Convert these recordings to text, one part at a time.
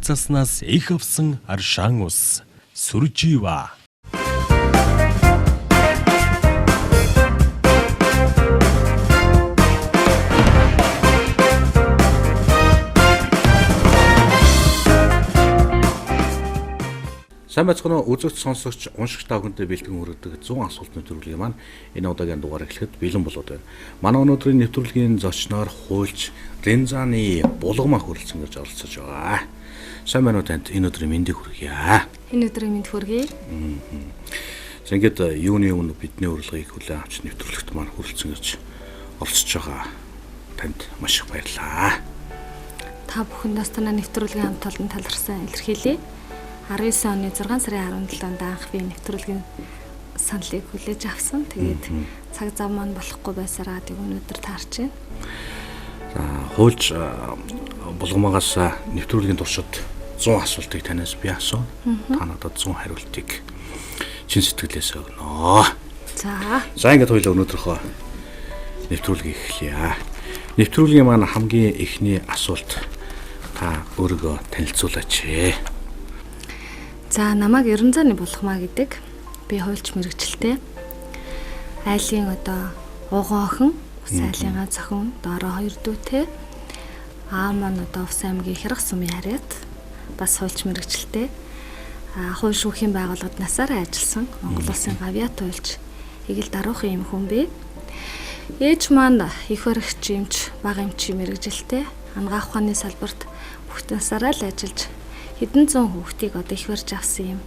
багцааснаас их авсан аршаан ус сүржива. Сайн байцгаана уу үзэгч сонсогч уншигч та бүхэндээ бэлтгэн хүргэдэг 100 асуултны нэвтрүүлгийн маань энэ удаагийн дугаар эхлэхэд бэлэн болоод байна. Манай өнөөдрийн нэвтрүүлгийн зочноор хуульч Рензаны булгамаа хүрэлцэн гэж оролцож байгаа. Сайн байна уу танд энэ өдрийн мэндийг хүргье. Энэ өдрийн мэнд хүргэе. За ингээд юуны өмнө бидний урилгыг хүлээн авч нэвтрүүлэгт маань хүрэлцэн гэж оролцож байгаа. Танд маш их баярлалаа. Та бүхэнд настана нэвтрүүлгийн хамт олон талархсан илэрхийлье. 19 оны 6 сарын 17-нд анх би нэвтрүүлгийн саналыг хүлээж авсан. Тэгээд цаг зав маань болохгүй байсараа тэг өнөөдөр таарч байна. За хуульч булгамаагаас нэвтрүүлгийн туршид 100 асуултыг танаас би асуув. Та надад 100 хариултыг чин сэтгэлээс өгнө. За ингээд хоёул өнөөдрийнхөө нэвтрүүлгийг эхлэе. Нэвтрүүлгийн маань хамгийн эхний асуулт та өөрийгөө танилцуулаач. За намайг Ерөнзааны булгамаа гэдэг. Би хуульч мэргэжилтэй. Айлын одоо уган охин, ус айлынгаа зохин, доороо 2 дүүтэй. Аа маань одоо Ус аймгийн Хярах сумын харьяат бас хуульч мэргэжилтэй. Хууль шүүхийн байгууллагад насаараа ажилласан Монгол Улсын гавьяат хуульч Игэл Даруухан юм хүн бэ. Ээж маань их баригч юмч, бага эмчийн мэргэжилтэй. Ангаах ухааны салбарт бүх насаараа л ажиллаж хэдэн зуун хүүхдийг одоо их барьж авсан юм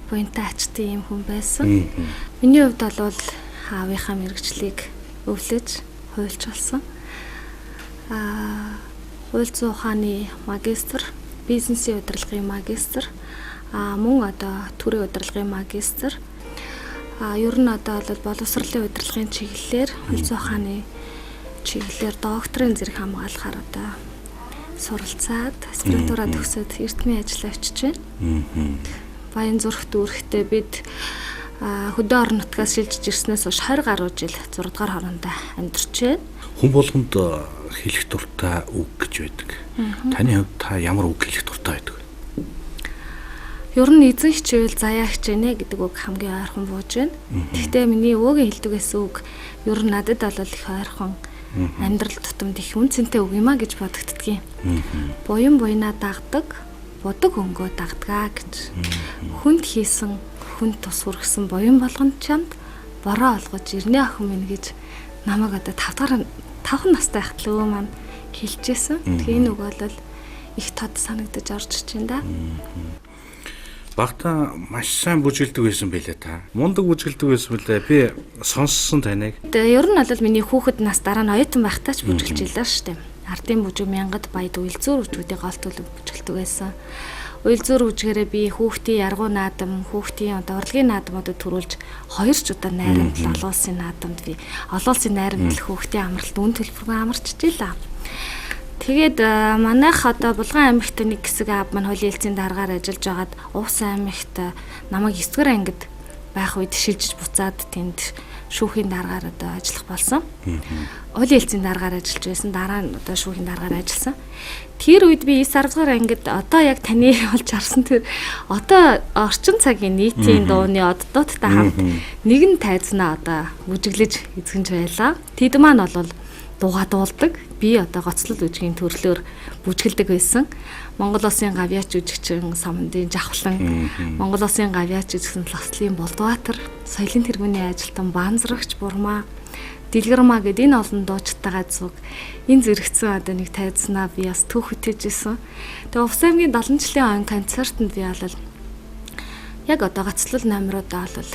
буянтай ачтын юм хүн байсан. Миний хувьд бол аавынхаа мэргэжлийг өвлөж хуульч болсон. Хууль зүйн ухааны магистр, бизнесийн удирдлагын магистр, мөн одоо төрийн удирдлагын магистр. Ер нь одоо бол боловсролын удирдлагын чиглэлээр хууль зүйн ухааны чиглэлээр докторийн зэрэг хамгаалахаар одоо суралцаад аспирантура төгсөөд эрдмийн ажил авчиж байна. Баян зүрх дүүрэгтээ бид хөдөө орон нутгаас шилжиж ирснээс хойш 20 гаруй жил 6 дугаар хороонд амьдарч байна. Хүн болгонд хэлэх дуртай үг гэж байдаг. Таны хувьд та ямар үг хэлэх дуртай байдаг вэ? Ер нь эзэн хичээл заяа хичээнэ гэдэг үг хамгийн ойрхон бууж байна. Гэхдээ миний өвөгийн хэлдэгээс үг ер нь надад бол их ойрхон амьдрал тутамд их үнцэнтэй үг юм а гэж бодогддгийн. Буян буянаа дагдаг, будаг өнгөө дагдагаа гэж. Хүнд хийсэн, хүнд тус хүргэсэн буян болгонд чамд бороо олгож ирнэ охин минь гэж намайг одоо 5 настай байхад л өвөө маань хэлжсэн. Тэгээ энэ үг бол их тод санагдаж орж ич юм да. Багтаа маш сайн бүжгэлдэг байсан байлээ та. Мундаг бүжгэлдэг байсан байлээ. Би сонссон таныг. Тэгээ ер нь бол миний хүүхэд нас дараа нь оюутан байхдаа ч бүжгэлж илаа штэ. Ардын бүжиг мянгад баяд уйлзуур үжгүүдийн гол төлөв бүжгэлдэг байсан. Уйлзуур үжгээрээ би хүүхдийн яргуу наадам, хүүхдийн одоо урлагийн наадмуудад төрүүлж 2 ч удаа найрамдал олон улсын наадамд би олон улсын найрамдал хүүхдийн амралт үн төлбөргүй амарчж илаа. Тэгээд манайх одоо Булган аймагт нэг хэсэг аав маань хуулийн хэлцээний дараагаар ажиллаж байгаад Увс аймагт намайг 9-р ангид байх үед шилжиж буцаад тэнд шүүхийн дараагаар одоо ажиллах болсон. Хуулийн хэлцээний дараагаар ажиллаж байсан. Дараа нь одоо шүүхийн дараагаар ажилласан. Тэр үед би 9-10-р ангид одоо яг таны олж харсан тэр одоо орчин цагийн нийтийн дууны оддуудтай хамт нэгэн тайзнаа одоо бүжиглэж эзгэнж байлаа. Тэд маань бол дуугаа дуулдаг. Би одоо гоцлол үжигийн төрлөөр бүжгэлдэг байсан. Монгол Улсын гавьяач үжигчин Самандын Жавхлан, Монгол Улсын гавьяач үжигчин Лослын Болдбаатар, соёлын тэргүүний ажилтан Банзрагч Бурмаа, Дэлгэрмаа гэдэг энэ олон дуучтайгаа зүг энэ зэрэгцэн одоо нэг тайзнаа би бас түүх хөтөжсэн. Тэгээ Увс аймгийн 70 жилийн он концертанд би бол яг одоо гоцлол номеруудаа бол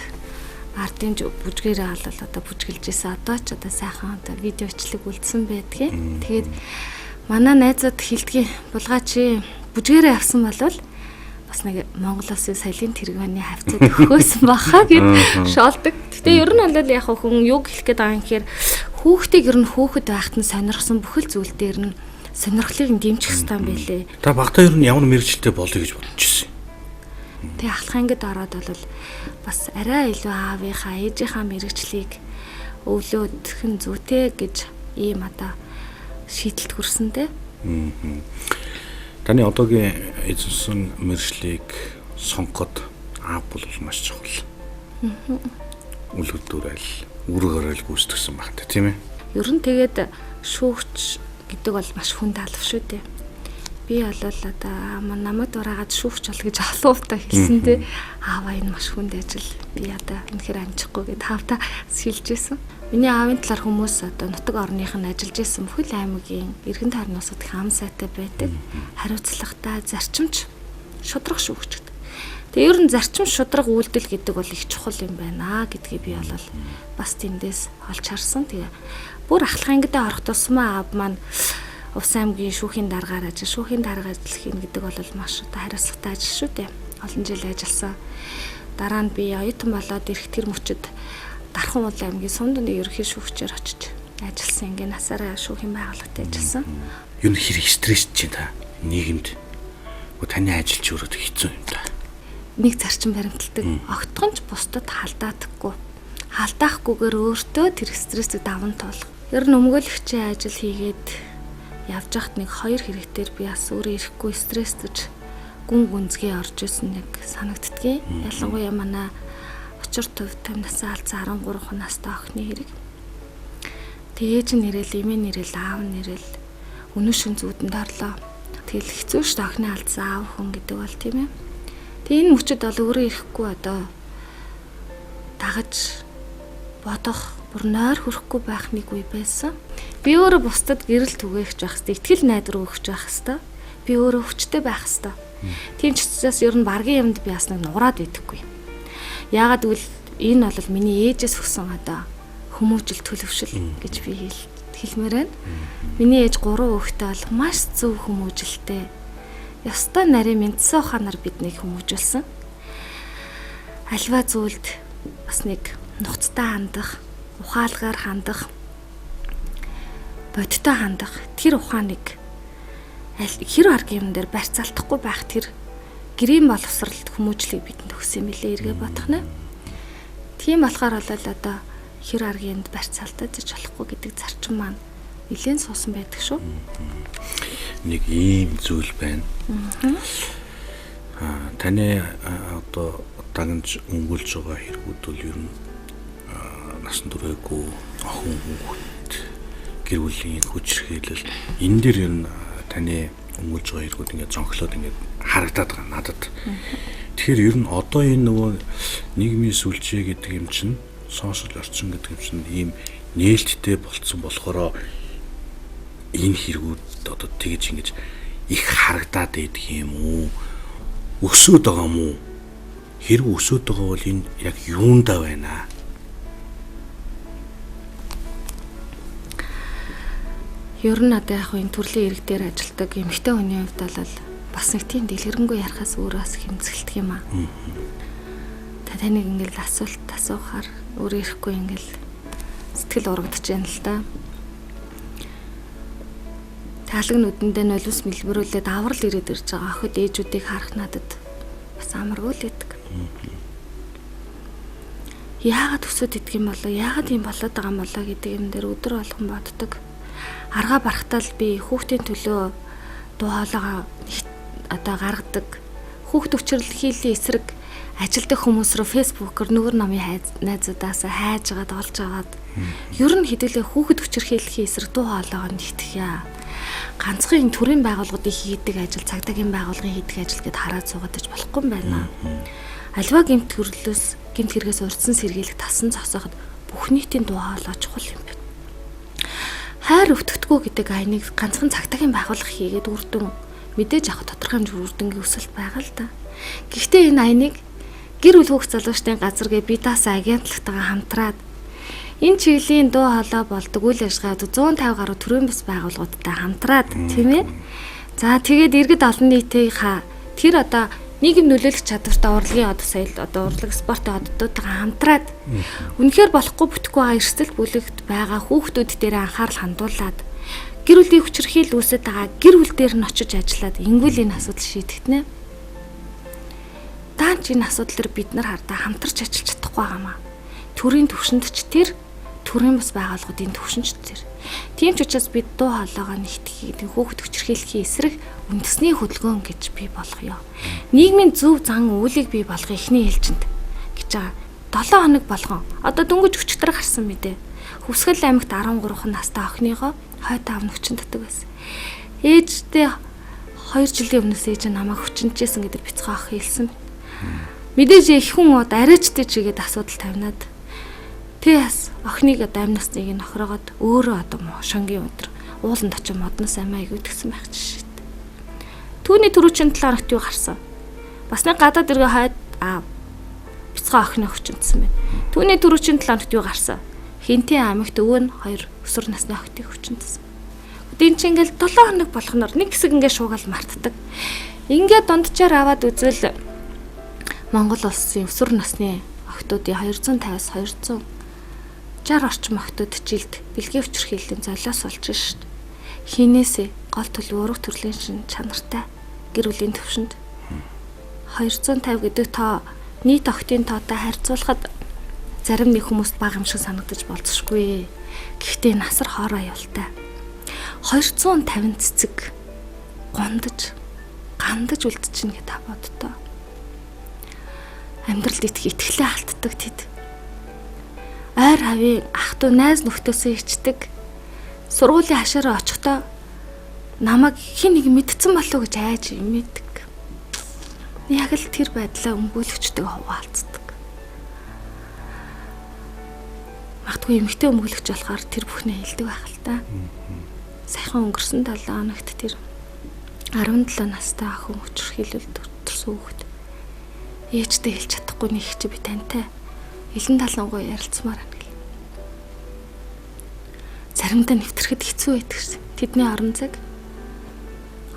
ардын бүжгээрээ бол одоо бүжгэлж ийсэн. Одоо ч одоо сайхан одоо видеочлог үлдсэн байдгийг. Тэгээд манай найзууд хэлдгийг булгаач бүжгээрээ авсан болвол бас нэг Монгол Улсын соёлын тэргүүний хавцад өгөхөөсөн баха гэд шоолдог. Гэтэ ер нь бол яг хүн юу хэлэх гээд байгаа юм гэхээр хүүхдийг ер нь хүүхэд байхад нь сонирхсан бүхэл зүйл дээр нь сонирхлыг дэмжих хэрэгтэй юм билэ. Та багтаа ер нь ямар мэргэжилтэй болъё гэж бодож ирсэн. Тэгээ ахлах ангид ороод бол бас арай илүү аавынхаа ээжийнхаа мэргэжлийг өвлөөдөх нь зүйтэй гэж ийм одоо шийдэлд хүрсэнтэй. Таны одоогийн эзэмсэн мэржлийг сонгоход аав бол маш чухал. Үл хөдлөөрөл, үүрэг орол гүйцэтгсэн багт тийм ээ. Ер нь тэгээд шүүгч гэдэг бол маш хүнд алав шүү дээ. Би бол одоо намайг дураагаад шүүгч бол гэж олоовтой хэлсэн дээ. Ааваа энэ маш хүнд ажил. Би одоо үнэхээр амжихгүй гэд таавта сэлжсэн. Миний аавын талаар хүмүүс одоо нутаг орных нь ажиллаж исэн бүхэл аймгийн эргэн тойрны улсад их ам сайтай байдаг. Хариуцлагатай, зарчимч, шудраг шүүгч гэдэг. Тэгээ ер нь зарчим шудраг үйлдэл гэдэг бол их чухал юм байна гэдгийг би бол бас тэндээс олж харсан. Тэгээ бүр ахлах ангидаа орох тусмаа аав маань Увс аймгийн шүүхийн даргаар ажил, шүүхийн дарга ажил хийн гэдэг бол маш одоо хариуцлагатай ажил шүү дээ. Олон жил ажилласан. Дараа нь би оюутан болоод ирэх тэр мөчөд Дархан уул аймгийн Сумдны ерөнхий шүүгчээр очиж ажилласан. Ингээ насаараа шүүхийн байгууллагад ажилласан. Юу хэрэг стресс чинь та нийгэмд таны ажил ч өөрөө хэцүү юм да. Нэг зарчим баримталдаг. Огтхонч бусдад халдаадаггүй. Халдаахгүйгээр өөртөө тэр стрессийг даван туулах. Ер нь өмгөөлөгчийн ажил хийгээд явж хахад нэг 2 хэрэгтээр би бас өөрөө ирэхгүй стресстэж гүн гүнзгий орж исэн нэг санагддгийг. Ялангуяа манай учир төв 50 насаа алдсан 13 настай охины хэрэг. Ээж нэрэл, эмээ нэрэл, аав нэрэл өнөө шин зүудэнд орлоо. Тэгэл хэцүү шүү дээ охины алдсан аав хүн гэдэг бол тийм ээ. Тэгээ энэ мөчөд бол өөрөө ирэхгүй одоо дагаж бодох бүр нойр хүрэхгүй байх нэг үе байсан. Би өөрөө бусдад гэрэл түгээх байх хэвээр, итгэл найдвар өгөх байх хэвээр. Би өөрөө хүчтэй байх хэвээр. Тийм ч учраас ер нь баргийн юмд би бас нэг нураад идэхгүй. Яагаад гэвэл энэ бол миний ээжээс өгсөн одоо хүмүүжил төлөвшил гэж би хэлмээр байна. Миний ээж 3 хүүхэдтэй бол маш зөв хүмүүжилтэй. Ёстой нарийн мэдсэн ухаанаар биднийг хүмүүжүүлсэн. Альва зүйлд бас нэг нухацтай хандах, ухаалгаар хандах, бодиттой хандах тэр ухааныг хэр арга юм дээр барьцаалтахгүй байх тэр гэрийн боловсролд хүмүүжлийг бидэнд өгсөн мөлий эргээ бодох нэ. Тийм болохоор бол одоо хэр арганд барьцаалтаж болохгүй гэдэг зарчим маань нэлээд суусан байдаг шүү. Нэг ийм зүйл байна. Таны одоо дагнж өнгөлж байгаа хэрэгүүд бол ер нь насан туршаагүй охин хүүхэд гэр бүлийн хүчирхийлэл энэ дээр ер нь таны өнгөлж байгаа хэрэгүүд ингээд зонхлоод ингээд харагдаад байгаа надад. Тэгэхээр ер нь одоо энэ нөгөө нийгмийн сүлжээ гэдэг юм чинь сошиал орчин гэдэг юм чинь ийм нээлттэй болцсон болохоор энэ хэрэгүүд одоо тэгж ингэж их харагдаад байдаг юм уу? Өсөөд байгаа юм уу? Хэрэг өсөөд байгаа бол энэ яг юундаа байна? Ер нь одоо яг энэ төрлийн ирэг дээр ажилладаг эмэгтэй хүний хувьд бол бас нэг тийм дэлгэрэнгүй ярахаас өөрөө бас хэмцгэлдэг юм аа. Таныг ингээл асуулт асуухаар өөрөө ирэхгүй ингээл сэтгэл урагдаж байна л да. Таалаг нүдэндээ нулимс мэлбэрүүлээд аврал ирээд ирж байгаа охид ээжүүдийг харах надад бас амаргүй л байдаг. Яагаад өсөд идэх юм болоо, яагаад юм болоод байгаа юм болоо гэдэг юм дээр өдөр болгон боддог. Аргаа барахтаа л би хүүхдийн төлөө дуу хоолойгоо одоо гаргадаг. Хүүхд хүчирхийллийн эсрэг ажилддаг хүмүүс рүү фэйсбүүкээр нөгөө намын найзуудаас хайж агаад олж агаад ер нь хэдүүлээ хүүхд хүчирхийллийн эсрэг дуу хоолойгоо нэгтгэх яа. Ганцхан энэ төрийн байгууллагуудын хийдэг ажил, цагдаагийн байгууллагын хийдэг ажил гэд хараад суугаад болохгүй юм байна. Альва гэмт хэрэгээс урдсан сэргийлэх тасан зогсооход бүх нийтийн дуу хоолой чухал юм байна. Хайр өвтгтгүү гэдэг айныг ганцхан цагдаагийн байгууллага хийгээд үрдэн мэдээж авах тодорхой хэмжээний үрдэнгийн өсөлт байгаа л да. Гэхдээ энэ айныг гэр бүл хүүхд залуучдын газаргээ бие даасан агентлагтайгаа хамтраад энэ чиглэлийн дуу хоолой болдог үйл ажиллагаанд 150 гаруй төрийн бас байгууллагуудтай хамтраад тийм ээ. За тэгээд иргэд олон нийтийн тэр одоо нийгэм нөлөөлөх чадвартай урлагийн одоо соёл одоо урлаг спортын оддуудтайгаа хамтраад үнэхээр болохгүй бүтэхгүй байгаа эрсдэл бүлэгт байгаа хүүхдүүд дээр анхаарал хандуулад гэр бүлийн хүчирхийлэл үүсэж байгаа гэр бүл дээр нь очиж ажиллаад ингүүл энэ асуудал шийдэгдэнэ. Даанч энэ асуудал дээр бид нар хардаа хамтарч ажиллаж чадахгүй байгаамаа. Төрийн төвшөнд ч тэр төрийн бас байгууллагуудын төвшөнд ч тэр Тийм ч учраас бид дуу хоолойгоо нэгтгэхийг хүүхэд хүчирхийлэхийн эсрэг үндэсний хөдөлгөөн гэж бий болгоё. Нийгмийн зөв зан үйлийг бий болгох эхний ээлжинд гэж байгаа. 7 хоног болгон одоо дөнгөж өчтөр гарсан мэдээ. Хүсгэл аймагт 13 настай охиныгоо хойд аав нь хүчин татдаг байсан. Ээжтэй 2 жилийн өмнөөс ээж нь намайг хүчинжсэн гэдэг бяцхан ах хэлсэн. Мэдээж их хүн арайчтай чигээд асуудал тавинаад тэгээс охиныг амьнасныг нь охрогоод өөрөө одоо шангийн өдөр ууланд очиж модноос амиа игүүдгсэн байх жишээ. Түүний түрүүчийн 7 хоногт юу гарсан? Бас нэг гадаад иргэ хойд аав бяцхан охиноо хүчинжсэн байна. Түүний түрүүчийн 7 хоногт юу гарсан? Хинтийн аймагт өвөө нь 2 өсвөр насны охтыг хүчинжсэн. Энд чинь ингээл 7 хоног болохноор нэг хэсэг ингээ шуугаал мартдаг. Ингээ дунджаар аваад үзвэл Монгол улсын өсвөр насны охтуудын 250-аас 260 орчим охтууд жилд бэлгийн хүчирхийллийн золиос болж шít. Хинээсээ гол төлөв ураг төрлийн шин чанартай гэр бүлийн төвшөнд 250 гэдэг тоо нийт охтын тоотой харьцуулахад зарим нэг хүмүүст бага юм шиг санагдаж болцсохгүй. Гэхдээ насар хоороо явалтай. 250 цэцэг гандаж үлдчихнэ гэж та боддоо. Амьдралд итгэлээ алддаг тэд. Ойр хавийн ах トゥ найз нөхдөсөө ичдэг. Сургуулийн хашаараа очихдоо намайг хэн нэг мэдсэн болов гэж айж имэдэг. Яг л тэр байдлаа өмгөөлөгчдөг хуваалцдаг. Магадгүй эмэгтэй өмгөөлөгч болохоор тэр бүхнээ хэлдэг байх л та. Сайхан өнгөрсөн 7 хоногт тэр 17 настай охин хүчирхийлэлд төрсөн хүүхэд ээжтэй хэлж чадахгүй нэг чи би тантай элен талангуй ярилцмаар байна гэл. Заримдаа нэвтрэхэд хэцүү байдаг шин. Тэдний орон зайг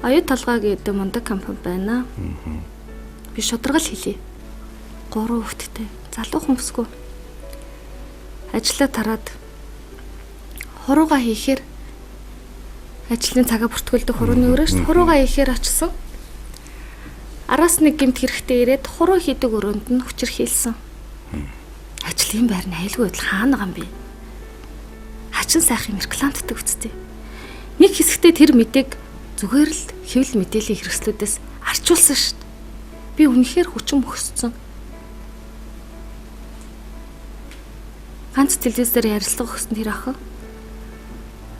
Оюу толгой гэдэг мундаг компани байна. Би шударгал хэлье. 3 хүүхэдтэй залуу хүмүүсгүй ажлаа тараад хурууга хийхээр ажлын цагаа бүртгүүлдэг хурууны өрөө шүү. Хурууга хийхээр очсон. Араас нэг гэмт хэрэгтэй ирээд хуруу хийдэг өрөөнд нь хүчирхийлсэн. Ажлын байр нь айлгүй байтал хаана гам бэ? Хачин сайхан рекламддаг үсттэй. Нэг хэсэгтээ тэр мэдээг зүгээр л хэвлэл мэдээллийн хэрэгслүүдээс арчуулсан шүү. Би үнэхээр хүчин мөхсцэн. Ганц телевизээр ярилцлага өгсөн тэр охин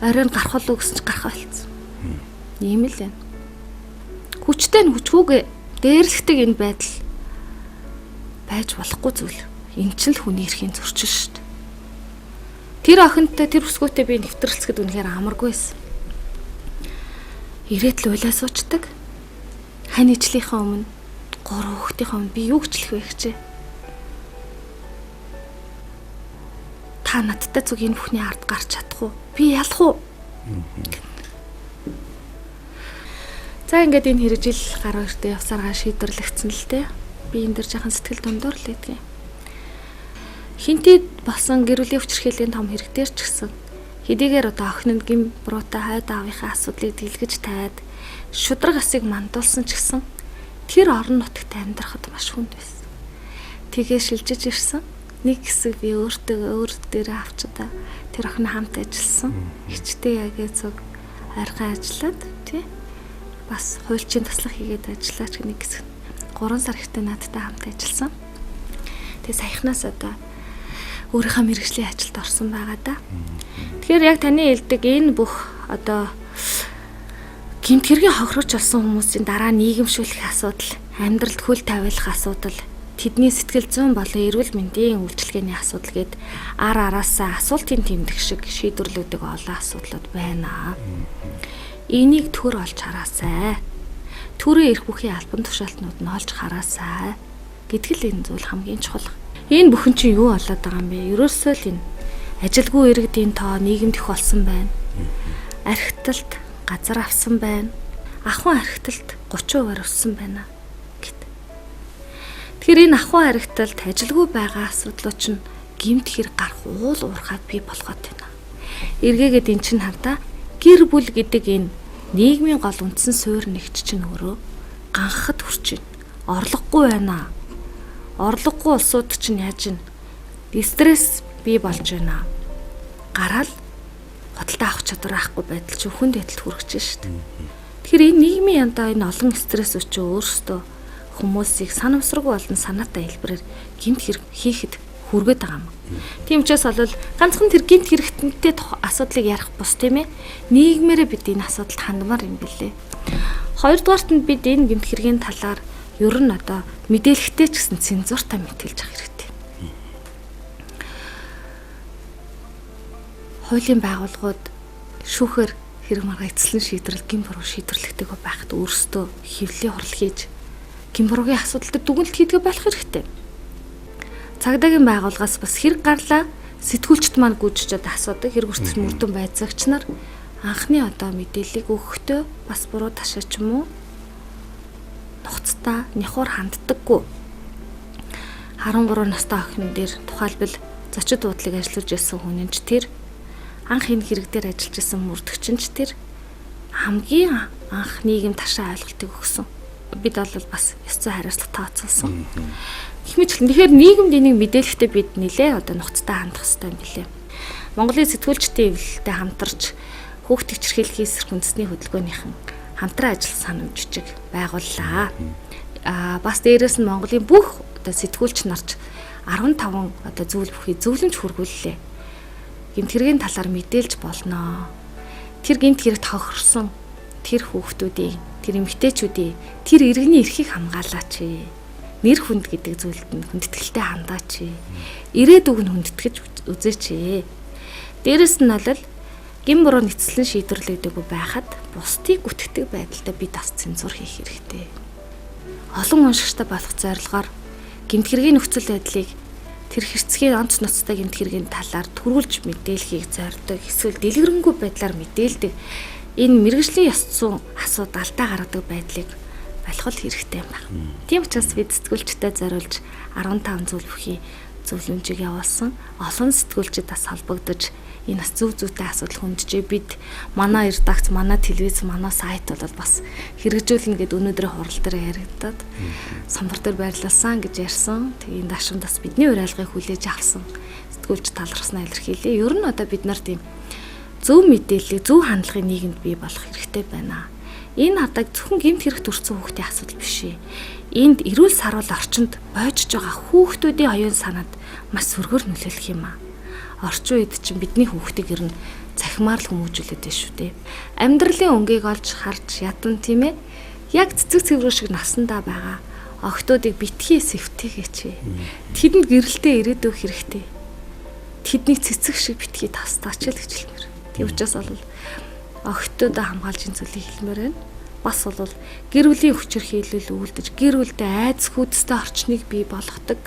оройн гарах уу гэсэн ч гарах болсон. Ийм л байна. Хүчтэй нь хүчгүйгээ дээрлэгдэг энэ байдал байж болохгүй зүйл. Энэ ч л хүний эрхийн зөрчил шүү дээ. Тэр охинтой тэр бүсгүйтэй би нэвтрэлцэхэд үнэхээр амаргүй байсан. Ирээд л уйлаа суучдаг. Хань ижлийнхээ өмнө 3 хүүхдийнхээ өмнө би юу гчлэх вэ гэжээ. Та надтай зүг энэ бүхний ард гарч чадах уу? Би ялах уу? За ингээд энэ хэрэгжил гар өртөө явсараа шийдвэрлэгдсэн л дээ. Би энэ дэр жахан сэтгэл дундуур л байдгийн. Хинтэд болсон гэр бүлийн хүчирхийллийн том хэрэг дээр ч гэсэн хэдийгээр одоо охин нь гим буруутай хайд аавынхаа асуудлыг дэлгэж таад шудраг асыг мандуулсан ч гэсэн тэр орон нутагт амьдрахад маш хүнд байсан. Тэгээ шилжиж ирсэн. Нэг хэсэг би өөр дээрээ авчдаа тэр охин хамт ажилласан. Хичтэй ягээ зүг арга ажиллаад тий. Бас хуульчийн таслах хийгээд ажиллаач нэг хэсэг 3 сар ихтэй надтай хамт ажилласан. Тэгээ саяхнаас одоо өөрийнхөө мэргэжлийн ажилд орсон байгаа да. Тэгэхээр яг таны хэлдэг энэ бүх одоо гэмт хэргийн хохирож олсон хүмүүсийн дараа нийгэмшүүлэх асуудал, амьдралд хөл тавиулах асуудал, тэдний сэтгэл зүйн болон эрүүл мэндийн үйлчилгээний асуудал гээд араасаа асуултын тэмдэг шиг шийдвэрлэгдэг олон асуудлууд байна. Энийг төр олж хараасай. Төрөө ирэх бүхий албан тушаалтнууд нь олж хараасай гэдэг л энэ зүйл хамгийн чухал. Энэ бүхэн чинь юу болоод байгаа юм бэ? Ерөөсөө л энэ ажилгүй иргэдийн тоо нийгэмд их болсон байна. Архиталт газар авсан байна. Ахуйн архиталт 30% өссөн байна гэт. Тэгэхээр энэ ахуйн архиталт ажилгүй байгаа асуудлууд чинь гэмт хэрэг гарах уул уурхайд бий болгоод байна. Эргээгээд эн чинь хардаа гэр бүл гэдэг энэ нийгмийн гол үндсэн суурь нэгч чинь өөрөө ганхад хүрч байна. Орлогогүй байна. Орлогогүй улсууд чинь яаж ин стресс бий болж байна. Гараал бодолтой авах чадвар байхгүй байдал чи хүнд байдалд хүрэж шүү дээ. Тэгэхээр энэ нийгмийн янда энэ олон стресс өчөө өөрсдөө хүмүүсийг санамсаргүй болон санаатай хэлбэрээр гэмт хэрэг хийхэд хүргээд байгаа юм. Тийм учраас бол ганцхан тэр гэмт хэрэгтэнтэй асуудлыг ярих бус тийм ээ. Нийгмээрээ бид энэ асуудалд хандмаар юм билээ. Хоёрдугаарт нь бид энэ гэмт хэргийн талаар ер нь одоо мэдээлэхтэй ч гэсэн цензуртай мэдээлж авах хэрэгтэй. Хуулийн байгууллагууд шүүхээр хэрэг маргаа эцэслэн шийдвэрлэл гэмт буруу шийдвэрлэхтэйг байхад өөрсдөө хэвлэлийн хурал хийж гэмт буруугийн асуудал дээр дүгнэлт хийдгээ болох хэрэгтэй. Цагдаагийн байгууллагаас бас хэрэг гарлаа сэтгүүлчд маань гүйцэд асуудаг хэрэг үрцэл мөрдөн байцаагч нар анхны одоо мэдээллийг өгөхдөө бас буруу ташаа ч юм уу нухацтай нихур ханддаггүй. 13 настай охин дээр тухайлбал зочид буудлыг ажиллаж байсан хүн нь ч тэр анх энэ хэрэг дээр ажиллаж байсан мөрдөгч нь ч тэр хамгийн анх нийгэм ташаа ойлголтыг өгсөн. Бид бол бас ёс зүйн хариуцлага тооцоолсон. Гэхдээ тэгэхээр нийгэмд энийг мэдээлэхдээ бид нэлээ одоо нухацтай хандах хэрэгтэй юм билээ. Монголын сэтгүүлчдийн эвлэлтэй хамтарч хүүхдийн чирхийллийн эсрэг үндэсний хөдөлгөөнийхэн хамтран ажил санамжчиг байгууллаа. Бас дээрэс нь Монголын бүх одоо сэтгүүлч нарч 15 одоо зөвлөл бүхий зөвлөмж хүргүүллээ. Гэмт хэргийн талаар мэдээлж болноо. Тэр гэмт хэрэг тохирсон тэр хүүхдүүдийн, тэр эмэгтэйчүүдийн тэр иргэний эрхийг хамгаалаач. Нэр хүнд гэдэг зүйлд нь хүндэтгэлтэй хандаач. Ирээдүг нь хүндэтгэж үзээч. Дээрэс нь бол гэмт буруу нэцлэн шийдвэрлэгдэггүй байхад бусдыг гүтгэдэг байдалтай бид бас цензур хийх хэрэгтэй. Олон уншигчтай болох зорилгоор гэмт хэргийн нөхцөл байдлыг тэр хэрцгий онц ноцтой гэмт хэргийн талаар төрүүлж мэдээлхийг зорддог эсвэл дэлгэрэнгүй байдлаар мэдээлдэг энэ мэргэжлийн ёс зүйн асуудал алдаа гаргадаг байдлыг болохол хэрэгтэй юм байна. Тийм учраас бид сэтгүүлчдэд зориулж 15 зүйл бүхий зөвлөмжийг явуулсан. Олон сэтгүүлчид бас холбогдож энэ бас зөв зүйтэй асуудал хөндөж бид манай редакц, манай телевиз, манай сайт бол бас хэрэгжүүлнэ гэд өнөөдрийн хурал дээр яригадаад самбар дээр байрлуулсан гэж ярьсан. Тэгээ энэ дашинд бас бидний уриалгыг хүлээж авсан. Сэтгүүлч талархснаа илэрхийлээ. Ер нь одоо бид нар тийм зөв мэдээлэл, зөв хандлагын нийгэмд бий болох хэрэгтэй байна. Энэ хадаг зөвхөн гэмт хэрэг төрсэн хүүхдийн асуудал биш ээ. Энд эрүүл саруул орчинд бойжж байгаа хүүхдүүдийн оюун санаанд маш сөргөөр нөлөөлөх юм аа. Орчин үед чинь бидний хүүхдийг ер нь цахимаар л хүмүүжүүлээд байна шүү дээ. Амьдралын өнгийг олж харж ядна тийм ээ. Яг цэцэг цэврүү шиг насандаа байгаа охтуудыг битгий сэвтээгээч. Тэдэнд гэрэлтэй ирээдүйг хэрэгтэй. Тэднийг цэцэг шиг битгий тастаач л гэж хэлмээр. Тийм учраас бол охтуудаа хамгаалж энэ зүйлийг хэлмээр байна. Бас бол гэр бүлийн хүчирхийлэл үүлдэж гэр бүлдээ айдас хүйдэстэй орчныг бий болгодог.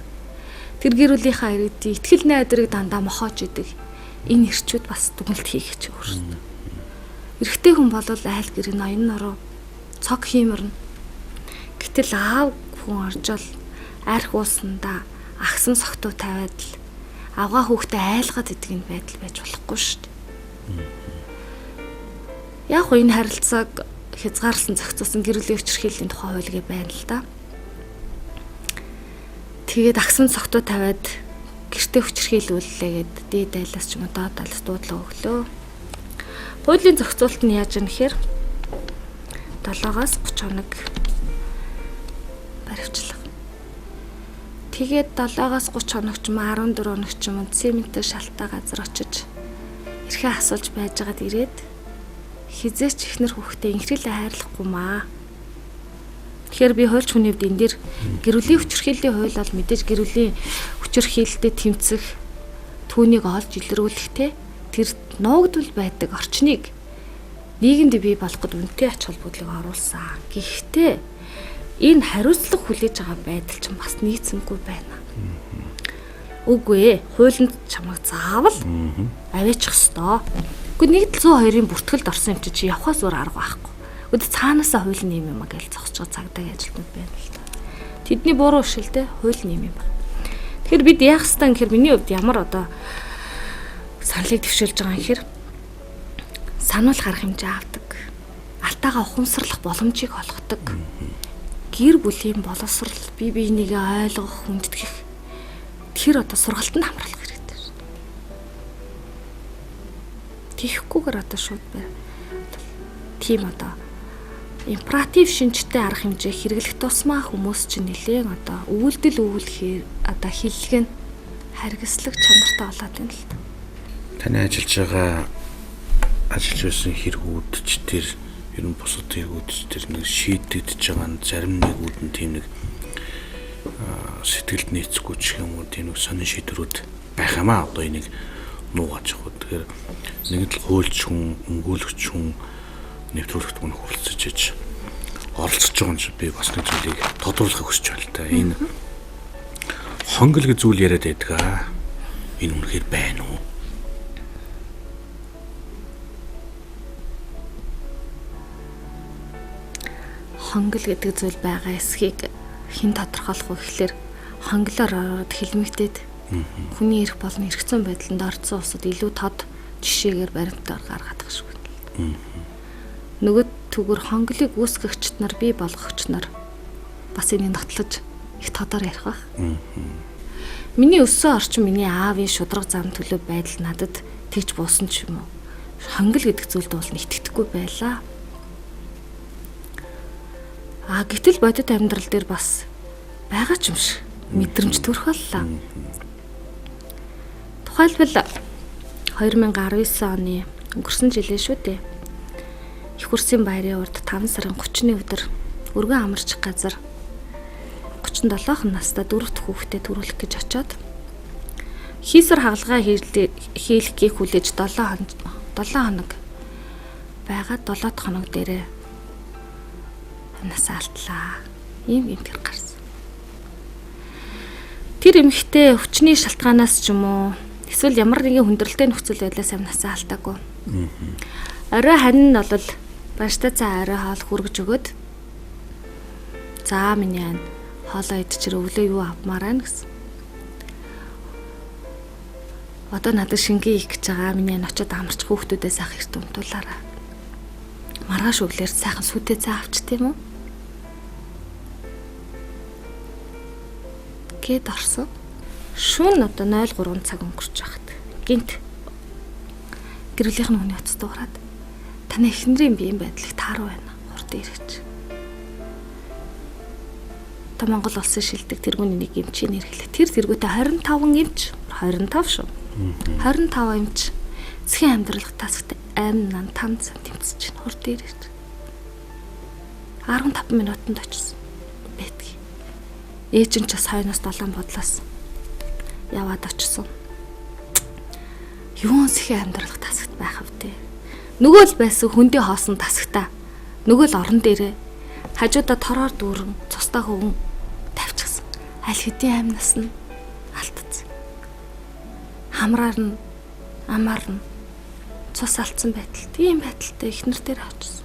Тэр гэр бүлийнхаа иргэдийн итгэл найдрыг дандаа мохоож идэг. Энэ эрчүүд бас дүгнэлт хийх гэж өөрсдөө. Эрэгтэй хүн бол айл гэрийн ноён нороо цог хиймэрнэ. Гэтэл аав хүн оржол арх уусандаа агсан согтуу тавиад л авгаа хүүхдээ айлгаад идэг энэ байдал байж болохгүй шүү дээ. Яг хөө энэ харилцааг хязгаарласан зохицуулсан гэр бүлийн хүчирхийллийн тухай хуулийг байна л да. Тэгээд агсан согтуу тавиад гэртээ хүчирхийлүүллээ гэд дээд айлаас ч юм уу доод айлаас дуудлага өглөө. Хуулийн зохицуулалт нь яаж юм гэхээр 7-аас 30 хоног баривчлага. Тэгээд 7-аас 30 хоног ч юм 14 хоног ч юм цементтэй шалтаа газар очиж эрхээ асуулж байжгаад ирээд хизээч ихнэр хүүхдээ инхрэлээ хайрлахгүй маа. Тэгэхээр би хуульч хүний хувьд энэ дэр гэр бүлийн хүчирхийллийн хууль бол мэдээж гэр бүлийн хүчирхийлэлтэд тэмцэх түүнийг олж илрүүлэхтэй тэр нуугдвал байдаг орчныг нийгэмд бий болгоход үнэтэй ач холбогдлыг оруулсан. Гэхдээ энэ хариуцлага хүлээж байгаа байдал чинь бас нийцэмгүй байна. Үгүй ээ, хуулинд чамайг заавал аваачих ёстой. Гэхдээ 102-ын бүртгэлд орсон юм чи явхаас өөр арга байхгүй. Өдөр цаанаасаа хууль нэм юм аа гэж зогсож байгаа цагдаагийн ажилтнууд байна л да. Тэдний буруу шилдэ хууль нэм юм байна. Тэгэхээр бид яах ёстой гэхээр миний хувьд ямар одоо саналыг дэвшүүлж байгаа юм гэхээр сануул гарах хэмжээ авдаг. Алтайгаа ухамсарлах боломжийг олгодог. Гэр бүлийн боловсрол, бие биенийгээ ойлгох, хүндэтгэх тэр одоо сургалтанд хамруулах хэрэгтэй. Тийхгүйгээр одоо шууд байна. Тийм одоо императив шинжтэй арга хэмжээ хэрэглэх тусмаа хүмүүс чинь нэлээд одоо үйлдэл өгүүлэхээр одоо хиллэг нь харгислаг чанартай болоод байна л да. Таны ажиллаж байсан хэрэгүүд ч тэр ер нь бусад хэрэгүүд ч тэр нэг шийдэгдэж байгаа нь зарим нэгүүд нь тийм нэг сэтгэлд нийцэхгүй ч юм уу тийм нэг сонин шийдвэрүүд байх юм аа. Одоо энийг нуугаач яг. Тэгэхээр нэг л хуульч хүн, өмгөөлөгч хүн, нэвтрүүлэгт хүн хүрэлцэж иж оролцож байгаа юм чи би бас нэг зүйлийг тодруулахыг хүсэж байна л да. Энэ хонгол гэж зүйл яриад байдаг. Энэ үнэхээр байна уу? Хонгол гэдэг зүйл байгаа эсхийг хэн тодорхойлох вэ гэхээр хонглоор ороод хэлмэгдээд хүний эрх болон эрх зүйн байдланд орцсон улсад илүү тод жишээгээр баримтаар гаргадаг шүү дээ. Нөгөө түгээр хонглыг үүсгэгчд нар бий болгогч нар бас энийг нотлож их тодор ярих байх. Миний өссөн орчин миний аавын шудраг зам төлөв байдал надад тэгж буусан ч юм уу. Хонгол гэдэг зүйлд бол итгэдэггүй байлаа. Гэтэл бодит амьдрал дээр бас байгаа ч юм шиг мэдрэмж төрөх боллоо. Тухайлбал 2019 оны өнгөрсөн жилээ шүү дээ. Их хурсын баярын урд 5 сарын 30-ны өдөр өргөн амарч газар 37 настай 4 дахь хүүхдэд төрүүлэх гэж очиод хийсэр хагалгаа хийлгэхийг хүлээж 7 хоног байгаад 7 дахь хоног дээрээ насаа алтлаа. Ийм тэр гарсан. Тэр эмэгтэй өвчний шалтгаанаас ч юм уу эсвэл ямар нэгэн хүндрэлтэй нөхцөл байдлаас насаа алдаагүй. Орой хань нь бол бааштай цаа орой хоол хүргэж өгöd. За миний ань хоолоо идчихэр өглөө юу авмаар байна гэсэн. Одоо надад шингээ их гэж байгаа. Миний ань очиод амарч хүүхдүүдээс ах эрт өмтүүлаарай. Маргааш өглөөр сайхан сүтээ цаа авч тийм үү? Гэт орсон. Шүүн одоо 03 цаг өнгөрч байхад гинт гэрүүлийнх нь хүний утас дуурайд таны эхнэрийн биеийн байдлыг тааруу байна. Хурд ирэж. Та Монгол улсын шилдэг тэргүүний нэг эмчийн нэрхлээ. Тэр зэргүүтээ 25 эмч 25 шүү. 25 эмч засгийн амьдралах тасагт амин нам 5 см чинь хурд ирэж. 15 минутанд очсон. Бэтгий. Ээж нь ч бас хойноос 7 бодлоос яваад очсон. Юун сэхэ амьдралах тасагт байх вэ? Нөгөө л байсан хөндөө хоосон тасагтаа. Нөгөө л орон дээрээ хажуудаа тороор дүүрэн цустай хөвөн тавьчихсан. Аль хэдийн амнаас нь алдсан. Хамраар нь амаар нь цус алдсан байтал. Тийм байдалтай ихнэр дээр очсон.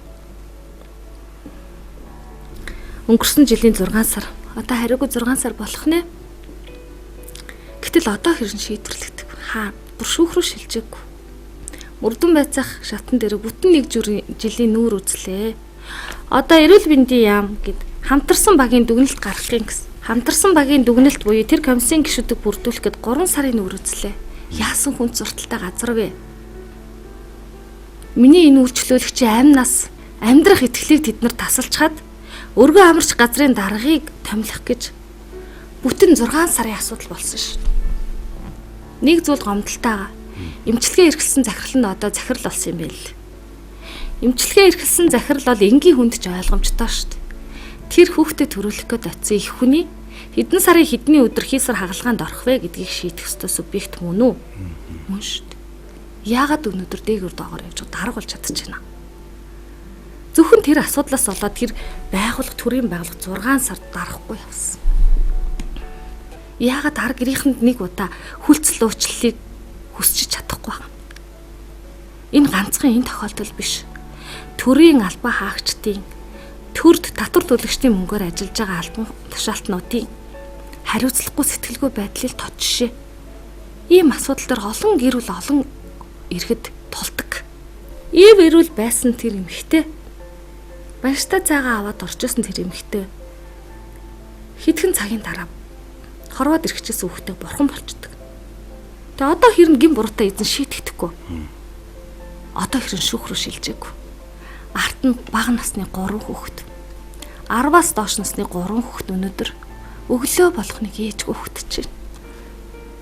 Өнгөрсөн жилийн 6 сар. Одоо хариугүй 6 сар болох нэ. Гэтэл одоо хэрэн шийдвэрлэгдэг. Бүр шүүх рүү шилжээгүй. Мөрдөн байцаах шатан дээр бүтэн нэг жилийн нүүр үзлээ. Одоо эрүүл мэндийн яам гэд хамтарсан багийн дүгнэлт гаргахын гэсэн. Хамтарсан багийн дүгнэлт буюу тэр комиссийн гишүүдэг бүрдүүлэх гээд 3 сарын нүүр үзлээ. Яасан хүн зурталтай газар вэ? Миний энэ үйлчлүүлэгчийн амнаас амьдрах итгэлийг тэд нар тасалчаад өргөн амарч газрын даргаыг томилох гэж бүтэн 6 сарын асуудал болсон шүү. Нэг зүйл гомдолтойгаа эмчилгээ эрхэлсэн захирал нь одоо захирал болсон юм байл. Эмчилгээ эрхэлсэн захирал бол энгийн хүнд ч ойлгомжтой шүү. Тэр хүүхдэд төрүүлэх гээд очисон их хүний хэдэн сарын хэдний өдөр хийсэр хагалгаанд орох вэ гэдгийг шийдэх ёстой субъект мөн үү? Мөн шүү. Яагаад өнөөдөр дээгүүр доогоор явж дарга болж чадчихна? Зөвхөн тэр асуудлаас болоод тэр байгууллага төрийн байгууллага 6 сард дарахгүй явсан. Яагаад ар гэрийнхэнд нэг удаа хүлцэл уучлалыг хүсч чадахгүй байна? Энэ ганцхан энэ тохиолдол биш. Төрийн албаа хаагчдын төрд татвар төлөгчдийн мөнгөөр ажиллаж байгаа албан тушаалтнуудын хариуцлагагүй сэтгэлгүй байдлыг тод жишээ. Ийм асуудал дээр олон гэр бүл олон ирэхэд тулдаг. Ив эрүүл байсан тэр эмэгтэй баяртай цаагаа аваад орчихсон тэр эмэгтэй хэдхэн цагийн дараа хорвоод ирэхчээс хүүхдээ бурхан болчдөг. Тэгээ одоо хэрн гин буруутай эзэн шийтгэхгүй. одоо хэрэн шүүх рүү шилжээгүй. Арт нь бага насны 3 хүүхэд. 10-аас доош насны 3 хүүхэд өнөөдөр өглөө болохныг ээжгүй хөтөж байна.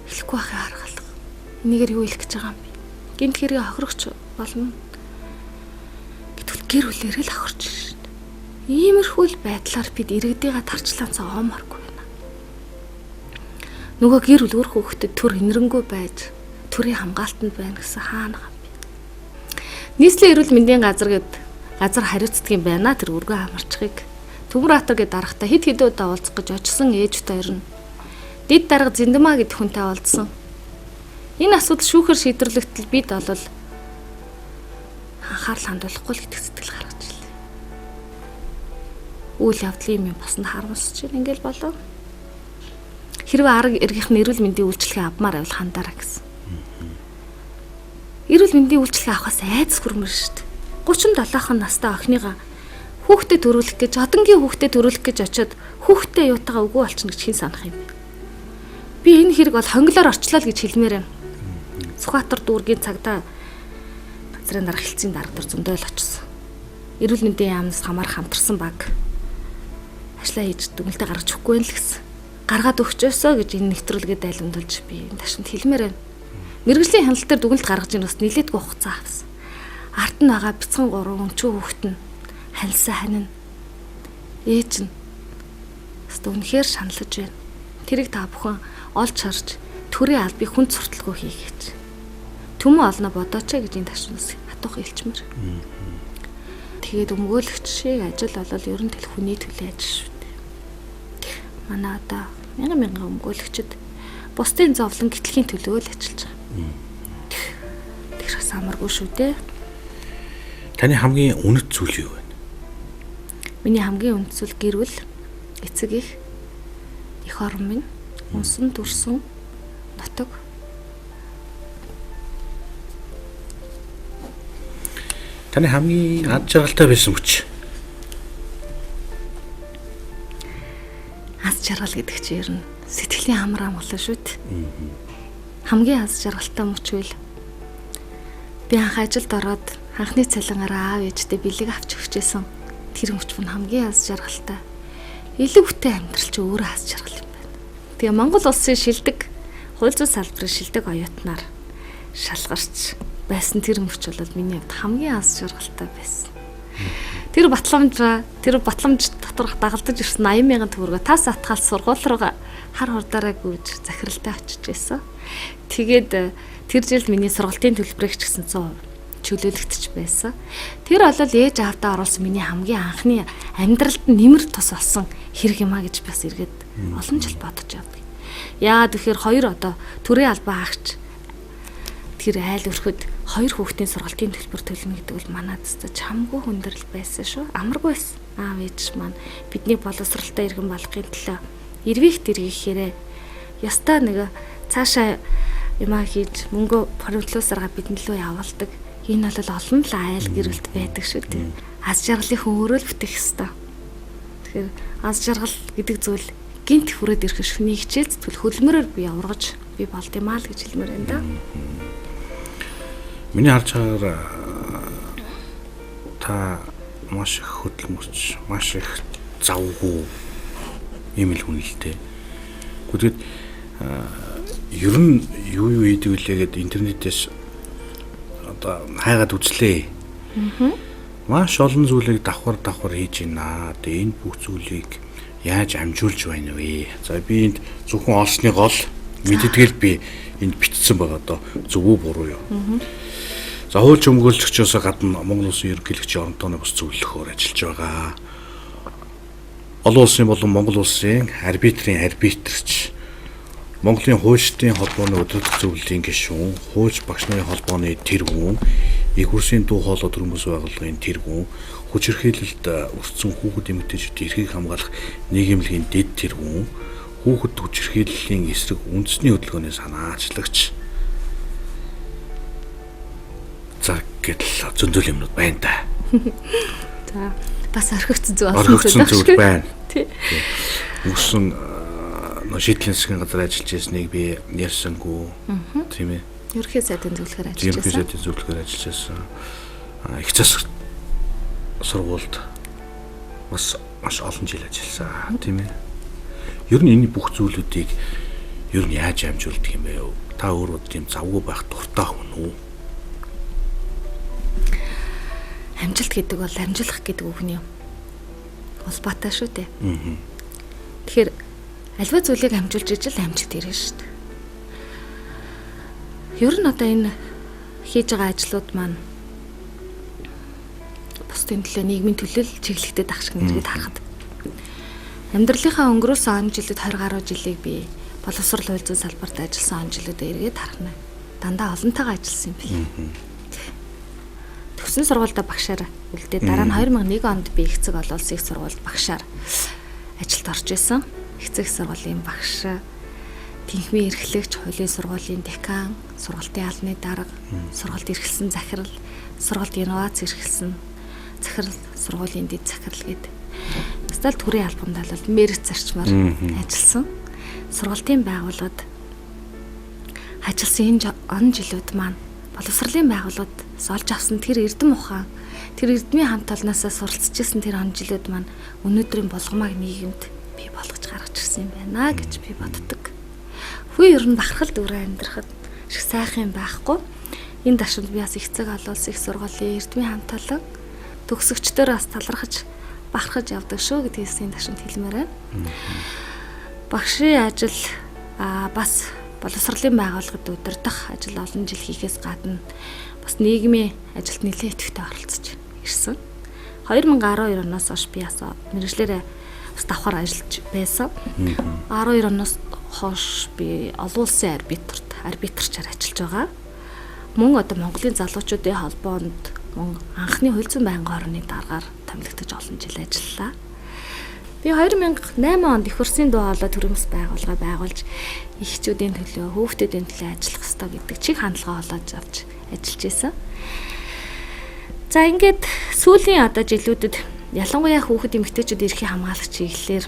Хэлэхгүй байхыг харгалах. Энийгээр юу хэлэх гэж байгаа юм бэ? Гинт хэрэг хохирогч болно. Гэтэл гэр бүлээрээ л хохирч шин. Иймэрхүү л байдлаар бид иргэдийгээ тарчлаанцаа ооморгүй байна. Нөгөө гэр бүл өөр хүүхдэд төр инэрэнгүй байж төрийн хамгаалтанд байна гэсэн хаана гам бэ? Нийслэлийн эрүүл мэндийн газар хариуцдаг юм байна тэр өргөн хамарчгийг. Төмөр Хатар гээд дарахтаа хэд хэдэн удаа уулзах гэж очсон ээжтэй ирнэ. Дид дарга Зиндамаа гэдэг хүнтэй уулзсан. Энэ асуудал шүүхээр шийдвэрлэгдэл бид олвол анхаарал хандуулахгүй л гэдэг сэтгэл гаргаж ирлээ. Үйл явдлын юм босонд харамсаж байна ингээл болов. Хэрвээ арга иргийнх нь эрүүл мэндийн үйлчлэгээ авмаар байвал хандаарай гэсэн. Эрүүл мэндийн үйлчлэгээ авахаас айдас хүрмэр шүү дээ. 37 настай охиныгаа хүүхдэд төрүүлэх гэж одонгийн хүүхдэд төрүүлэх гэж очиод хүүхдэд юутагаа үгүй болчихно гэж хэн санах юм бэ? Би энэ хэрэг бол хонглоор орчлоо л гэж хэлмээр байна. Сүхбаатар дүүргийн цагдаа газрын дарга хэлцийн дарга нар зөндөөл очсон. Эрүүл мэндийн яамнаас хамаарах хамтарсан баг ажлаа хийж дүгнэлтээ гаргаж өгөхгүй юм л гэсэн. Гаргаад өгчөөсөө гэж энэ нэвтрүүлгээд айлмдуулж би энэ ташинд хэлмээр байна. Мэргэжлийн хяналт дээр дүгнэлт гаргаж ийн бас нэлээдгүй хугацаа авсан. Арт нь байгаа бяцхан 3 өнчөө хүүхэд нь ханьсан ханин ээж нь өстө үнэхээр шаналж байна. Тэрийг та бүхэн олж харж төрийн албыг хүн сурталгүй хийгээч. Түмэн олно бодооч гэж энэ ташнаас хатуух хэлчмэр. Тэгээд өмгөөлөгч шиг ажил болол ер нь тэл хүний төлөө ажил шүү дээ. Манай одоо мянган өмгөөлөгчд бусдын зовлон гэтлэхийн төлөө л ажиллаж байгаа. Тэр бас амаргүй шүү дээ. Таны хамгийн үнэт зүйл юу вэ? Миний хамгийн үнэт зүйл гэр бүл, эцэг их орон минь, унсан төрсөн нутаг. Таны хамгийн аз жаргалтай байсан хүч? Аз жаргал гэдэг чинь ер нь сэтгэлийн амар амгалан шүү дээ. Хамгийн аз жаргалтай мөч үйл би анх ажилд ороод анхны цалингаараа аав ээжтэй бэлэг авч өгчээсэн. Тэр мөч нь хамгийн аз жаргалтай. Илүү бүтээн амьдрал чи өөрөө аз жаргал юм байна. Тэгээ Монгол улсын шилдэг хууль зүйн салбарын шилдэг оюутнаар шалгарч байсан тэр мөч бол миний хувьд хамгийн аз жаргалтай байсан. Тэр батламж дотор дагалдаж ирсэн 80,000 төгрөгөөр тас атгаал сургууль руугаа хар хурдаараа гүйж захиралтай очиж байсан. Тэгээд тэр жилд миний сургалтын төлбөрийг ч гэсэн 100% чөлөөлөгдөж байсан. Тэр бол ээж аавдаа оруулсан миний хамгийн анхны амьдралд нэмэр тус болсон хэрэг юм а гэж бас эргээд олон жил бодож явдаг. Яагаад тэгэхээр хоёр одоо төрийн албаа хаагч тэр айл өрхөд хоёр хүүхдийн сургалтын төлбөр төлнө гэдэг бол манайд чамгүй хүндрэл байсан шүү. Амаргүй байсан. Аав ээж маань бидний боловсралтай иргэн болгохын төлөө эрвийх дэргийхээрээ ястаа нэг цаашаа юмаа хийж мөнгө хоригдлуусараа бидний лөө явуулдаг. Энэ бол олон л айл гэрэлт байдаг шүү дээ. Аз жаргалын өөрөө л бүтээх ёстой. Тэгэхээр аз жаргал гэдэг зүйл гинт хүрээд ирэх шүний хичээл зүтгэл хөлмөрөөр би ургаж би болд юм аа л гэж хэлмээр байна да. Миний харж байгаагаар та маш их хөдөлмөрч, маш их завгүй юм л хүн л дээ. Гэхдээ ер нь юу хийдэг вүлээ гэд интернетээс одоо хайгаад үзлээ. Маш олон зүйлийг давхар хийж байна. Тэгээ энэ бүх зүйлийг яаж амжуулж байна вэ? За би энд зөвхөн олсны гол мэддэгэл би энд бичсэн байгаа доо зөв үү буруу юу? За хууль өмгөөлөгчөөс гадна Монгол Улсын ерөнхийлөгчийн оронтооны бас зөвлөхөөр ажиллаж байгаа. Олон улсын болон Монгол Улсын арбитрийн арбитрч, Монголын хуульчдын холбооны удирдах зөвлөлийн гишүүн, хуульч багш нарын холбооны тэргүүн, их хурлын дуу хоолой төрөмс байгууллагын тэргүүн, хүчирхийлэлд өртсөн хүүхэд эмэгтэйчүүдийн эрхийг хамгаалах нийгэмлэгийн дэд тэргүүн, хүүхэд хүчирхийллийн эсрэг үндэсний хөдөлгөөний санаачлагч. За гэдэл зөндөл юмнууд байна да. За бас орхигдсон зүйл байна. Тий. Мөсөн шийдлийн засгийн газар ажиллаж байсныг би ярьсангүй. Тийм ээ. Ерөнхий сайдын зөвлөхөр ажиллаж Ерөнхий байсан. сайдын зөвлөхөр ажиллаж байсан. Их засаг сургуульд бас маш олон жил ажилласан тийм ээ. Ер нь энэ бүх зүйлүүдийг ер нь яаж амжуулдаг юм бэ? Та өөрөө тийм завгүй байх дуртай хүн үү? Амжилт гэдэг бол амжуулах гэдэг үг нь юу? Улбаатай шүү дээ. Аа. Тэгэхээр альва зүйлийг амжуулж ижил амжилт ирнэ шүү дээ. Ер нь одоо энэ хийж байгаа ажлууд маань бусдын төлөө нийгмийн төлөө чиглэгдэт ах шиг нэргээд харахад амьдралынхаа өнгөрөөсөн он жилд 20 гаруй жилийг би боловсрол хууль зүйн салбарт ажилласан он жилүүдэд эргээд харна. Дандаа олонтойгоо ажилласан юм бий. Төгссөн сургуультай багшаар үлдээ дараа нь 2001 онд би их цэг олон улсын их сургуульд багшаар ажилд орж исэн. Их цэг сургуулийн багш, тэнхмийн эрхлэгч, хуулийн сургуулийн декан, сургалтын албаны дарга, сургалт эрхэлсэн захирал, сургалт инновац эрхэлсэн захирал, сургуулийн дэд захирал гэдэг. Стал төрийн албанд бол мэрэгч зарчмаар ажилласан. Сургалтын байгууллагад ажилласан энэ он жилүүд маань боловсролын байгууллагад олж авсан тэр эрдэм ухаан, тэр эрдмийн хамт олноосоо суралцчихсан тэр он жилүүд маань өнөөдрийн болгомыг нийгэмд бий болгож гаргаж ирсэн юм байна гэж би боддог. Хүү ер нь бахархал дүүрэн амьдрахад шиг сайхан байхгүй. Энэ ташинд би бас их цэг олон улсын их сургуулийн эрдмийн хамт олон төгсөгчдөр бас талархаж бахархаж явдаг шүү гэдгээс энэ ташинд хэлмээр байна. Багшийн ажил бас боловсролын байгууллагад удирдах ажил олон жил хийхээс гадна бас нийгмийн ажилд нэлээд идэвхтэй оролцож ирсэн. 2012 оноос хойш би бас мэргэжлэрээ бас давхар ажиллаж байсан. 12 оноос хойш би олон улсын арбитрчаар ажиллаж байгаа. Мөн одоо Монголын залуучуудын холбоонд мөн анхны хууль зүйн байнгын хорооны даргаар томилогдож олон жил ажиллалаа. Би 2008 онд их хурлын дуу хоолой төрөмс байгууллага байгуулж эхчүүдийн төлөө, хүүхдүүдийн төлөө ажиллах ёстой гэдэг чиг хандлага олоод авч ажиллаж исэн. За ингээд сүүлийн одоо жилүүдэд ялангуяа хүүхэд эмэгтэйчүүд эрхийн хамгаалагч чиглэлээр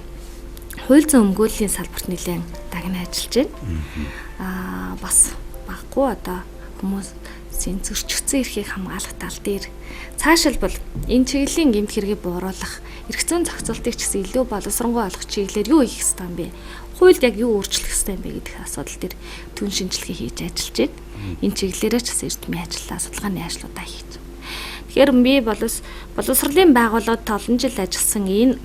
хууль зүйн өмгөөллийн салбарт нэлээд дагна ажиллаж байна. Бас баггүй одоо хүмүүсийн зөрчигдсөн эрхийг хамгаалах тал дээр цаашилбал энэ чиглэлийн гэмт хэргийг бууруулах, эрх зүйн зохицуултыг ч гэсэн илүү боловсронгуй болгох чиглэлээр юу хийх ёстой юм бэ? Хуульд яг юу өөрчлөх ёстой юм бэ гэдэг асуудал дээр түн шинжилгээ хийж ажиллаж байна. Энэ чиглэлээрээ ч гэсэн эрдмийн ажиллаа, судалгааны ажлуудаа хийж байна. Тэгэхээр би боловсролын байгууллагад олон жил ажилласан энэ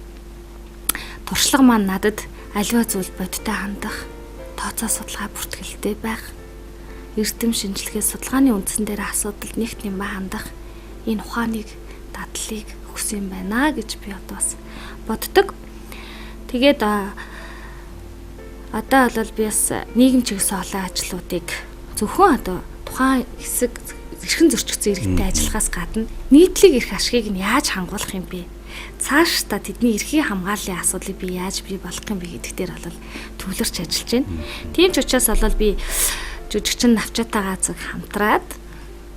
туршлага маань надад аливаа зүйл бодтой хандах, тооцоо судалгаа бүртгэлтэй байх, эрдэм шинжилгээ судалгааны үндсэн дээр асуудалд нэгт юм хандах энэ ухааныг дадлыг өгсөн юм байна гэж би одоо бас боддог. Тэгээд одоо бол би бас нийгэм чигсэн олон ажлуудыг зөвхөн одоо тухайн хэсэг эрхэн зөрчигдсөн иргэдтэй ажиллахаас гадна нийтлэг эрх ашгийг нь яаж хангуулах юм бэ? Цааш та тэдний эрхийн хамгааллын асуудлыг би яаж бий болгох юм бэ гэдэг дээр бол төвлөрч ажиллаж байна. Тийм ч учраас бол би жүжигчин навчаатай газар хамтраад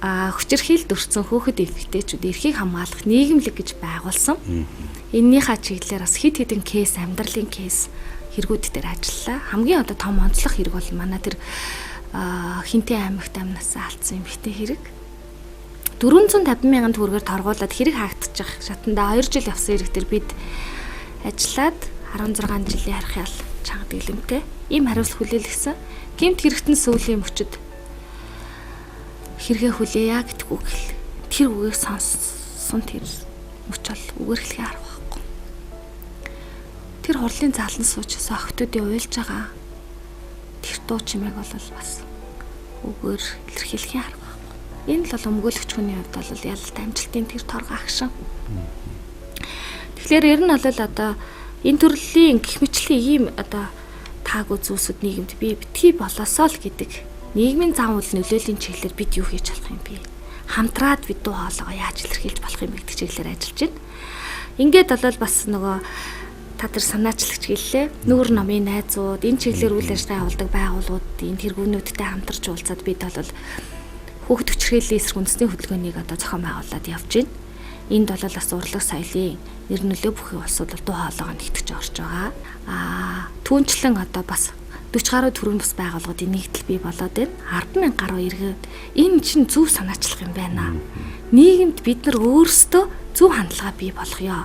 хүчирхийлд өрсөн хөөхд эмэгтэйчүүд эрхийг хамгаалах нийгэмлэг гэж байгуулсан. Эннийхээ чиглэлээр бас хэд хэдэн кейс, амьдралын кейс хэрэгүүд дээр ажиллалаа. Хамгийн одоо том онцлог хэрэг бол манай тэр Хинтээ аймагт амнасаа алдсан эмэгтэй хэрэг. 450 мянган төгрөгөөр торгуулад хэрэг хаагдчих шатанда 2 жил явсан хэрэг дээр бид ажиллаад 16 жилийн харьяал чанга дэглэмтэй ийм хариуцлага хүлээлгэсэн. Гэмт хэрэгтэн сүүлийн мөчөд хэрэгэ хүлээя гэдэг үг хэл. Тэр үгийг сонссон тэр мөч бол үгээр хэлхээ арга байхгүй. Тэр хурлын заалан суучсан охтуудын уйлж байгаа тэр дуу чимээг бол бас үгээр илэрхийлэхийн арга байхгүй. Энэ л бол өмгөөлөгч хүний хувьд бол ялалт амжилтын тэр торгоо агшин. Тэгэхээр ер нь бол одоо энэ төрлийн гэх мэтлийн ийм одоо таагүй зүйлсүүд нийгэмд бий битгий болоосоо л гэдэг нийгмийн зам үйл нөлөөлийн чиглэлээр бид юу хийж болох юм бэ? Хамтраад бид дуу хоолойгоо яаж илэрхийлж болох юм бэ гэдэг чиглэлээр ажиллаж байна. Ингээд бол бас нөгөө та нар санаачлагч гэлээ. Нүүр номын найзууд, энэ чиглэлээр үйл ажиллагаа явуулдаг байгууллагуудын тэргүүнүүдтэй хамтарч уулзаад бид бол хүүхэд хүчирхийллийн эсрэг үндэсний хөдөлгөөнийг одоо зохион байгуулад явж байна. Энд бол бас урлаг соёлын нэр нөлөө бүхий улсууд дуу хоолойгоо нэгтгэж орж байгаа. Түүнчлэн одоо бас 40 гаруй төрийн бас байгууллагуудын нэгдэл бий болоод байна. 10,000 гаруй иргэн. Энэ чинь зөв санаачлах юм байна. Нийгэмд бид нар өөрсдөө зөв хандлага бий болгоё.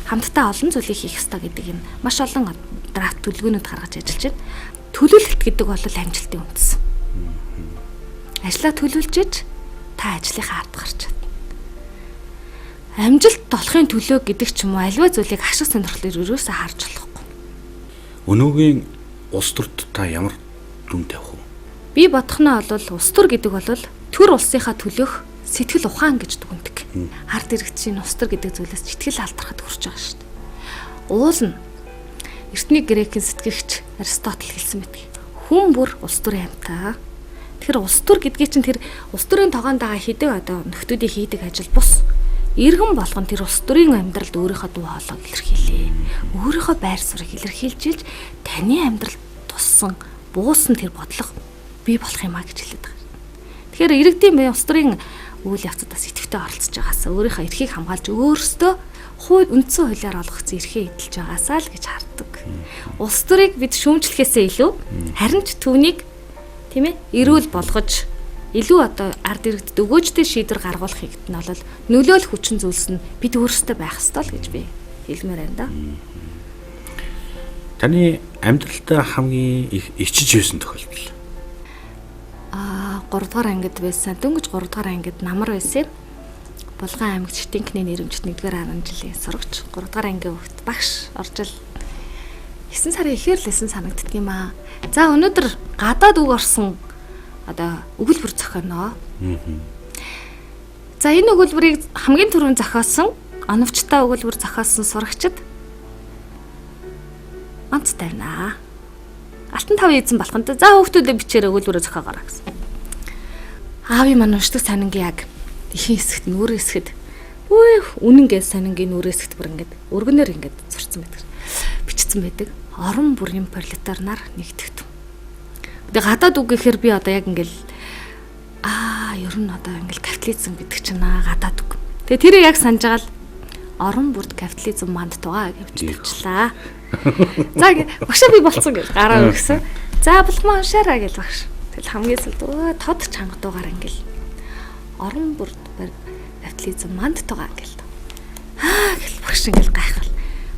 Хамтдаа олон зүйлийг хийх ёстой гэдэг юм. Маш олон драфт төлөвлөгөөнүүд гаргаж ажиллаж байна. Төлөвлөлт гэдэг бол амжилтын үндэс. Ажлаа төлөвлөж та ажлынхаа ард гарч чадна. Амжилт болохын төлөө гэдэг ч юм уу аливаа зүйлийг ашиг сонирхлоор ерөөсөө харж болохгүй. Өнөөгийн улс төрд та ямар дүн тавих вэ? Би бодохноо бол улс төр гэдэг бол төр улсынхаа төлөөх сэтгэл ухаан гэж дүгнэдэг. Ард иргэдчийн улс төр гэдэг зүйлээс итгэл алдрахад хүрч байгаа шүү дээ. Уул нь эртний грекийн сэтгэгч Аристотель хэлсэн байдаг. Хүн бүр улс төрийн амьтаа. Тэгэхээр улс төр гэдгийг чинь тэр улс төрийн тогоон дагаа хийдэг одоо нөхдүүдийн хийдэг ажил бус. Иргэн болгон тэр улс төрийн амьдралд өөрийнхөө дуу хоолойг илэрхийлээ. Өөрийнхөө байр суурийг илэрхийлж таны амьдралд туссан буусан тэр бодлого бий болох юм а гэж хэлээд байгаа. Тэгэхээр иргэдийн бие улс төрийн үйл явцадаас идэвхтэй оролцож байгаасаа өөрийнхөө эрхийг хамгаалж өөрсдөө хууль үндсэн хуулиар олгогдсон эрхээ эдэлж байгаасаа л гэж хардаг. Улс төрийг бид шүүмжлэхээсээ илүү харин ч түүнийг тийм ээ эрүүл болгож илүү одоо ард иргэдэд өгөөжтэй шийдвэр гаргуулах хэрэгтэй нь бол нөлөөлөх хүчин зүйлс нь бид өөрсдөө байх ёстой л гэж би хэлмээр байна да. Таны амьдралдаа хамгийн их ичиж байсан тохиолдол? 3 дугаар ангид байсан. Дөнгөж 3 дугаар ангид намар байсан. Булган аймагт Шитэнхний нэрэмжит 1-р 10 жилийн сурагч 3 дугаар ангийн хүүхэд багш орж ил 9 сарын ихээр л лсэн санагддаг юм аа. За өнөөдөр гадаад үг орсон одоо өгүүлбэр зохионоо. За энэ өгүүлбэрийг хамгийн түрүүнд зохиосон оновчтой өгүүлбэр зохиосон сурагчид онц тавина. Алтан тав эзэн болохонтой. За хүүхдүүдэд бичээр өгүүлбэрээ зохиогоорой гэсэн. Аавын маань уншдаг санингийн яг ихийн хэсэгт нүрээ хэсгэд үнэнгээ санингийн нүрээ хэсэгт бүр ингээд өргөнөөр ингээд зурцсан байдаг. Бичсэн байдаг. Орон бүрийн пролетар нар нэгтгэв. Тэгээ гадаад үг гэхээр би одоо яг ингээл ер нь одоо ингээл капитализм гэдэг чинь гадаад үг. Тэгээ тэрийг яг санаж байгаа л орон бүрд капитализм манд тугаа гэж тавьчлаа. За багшаа би болцсон гэж гараа өгсөн. За булхмаа уншаарай гэж багш. Тэгэл хамгийн сүүлд тод чанга дуугаар ингээл орон бүрд капитализм манд тугаа гэл. Гэл багш ингээл гайхвал.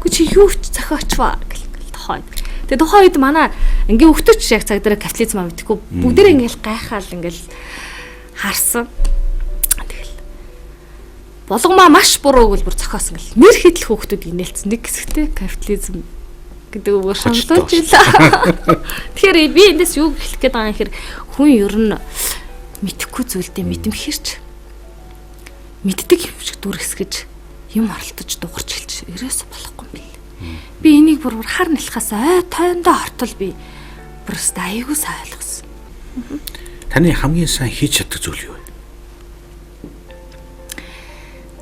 Гү чи юу ч зохиочваа гэл тохой. Тэгээ тухайн үед манай ингийн хөвгтөч яг цаг дээр капитализм мэдхгүй бүгдээ ингээл гайхаал ингээл харсан. Тэгэл болгомаа маш буруу өгүүлбэр зохиосон гэл. Нэр хидл хөвгтүүд инээлцсэн нэг хэсэгтээ капитализм гэдэг үгээр шамлуулж илаа. Тэгэхээр би эндээс юу хэлэх гээд байгаа юм хэр хүн ер нь мэдхгүй зүйлдээ мэдэмхэрч мэддэг юм шиг дүр хэсгэж юм оролдож дуурч хэлж ерөөсө болохгүй юм бэл. Би энийг бүр хар нэлхаас тойндоо хортол би бүрст аягүй сайн ойлгосон. Таны хамгийн сайн хийж чаддаг зүйл юу вэ?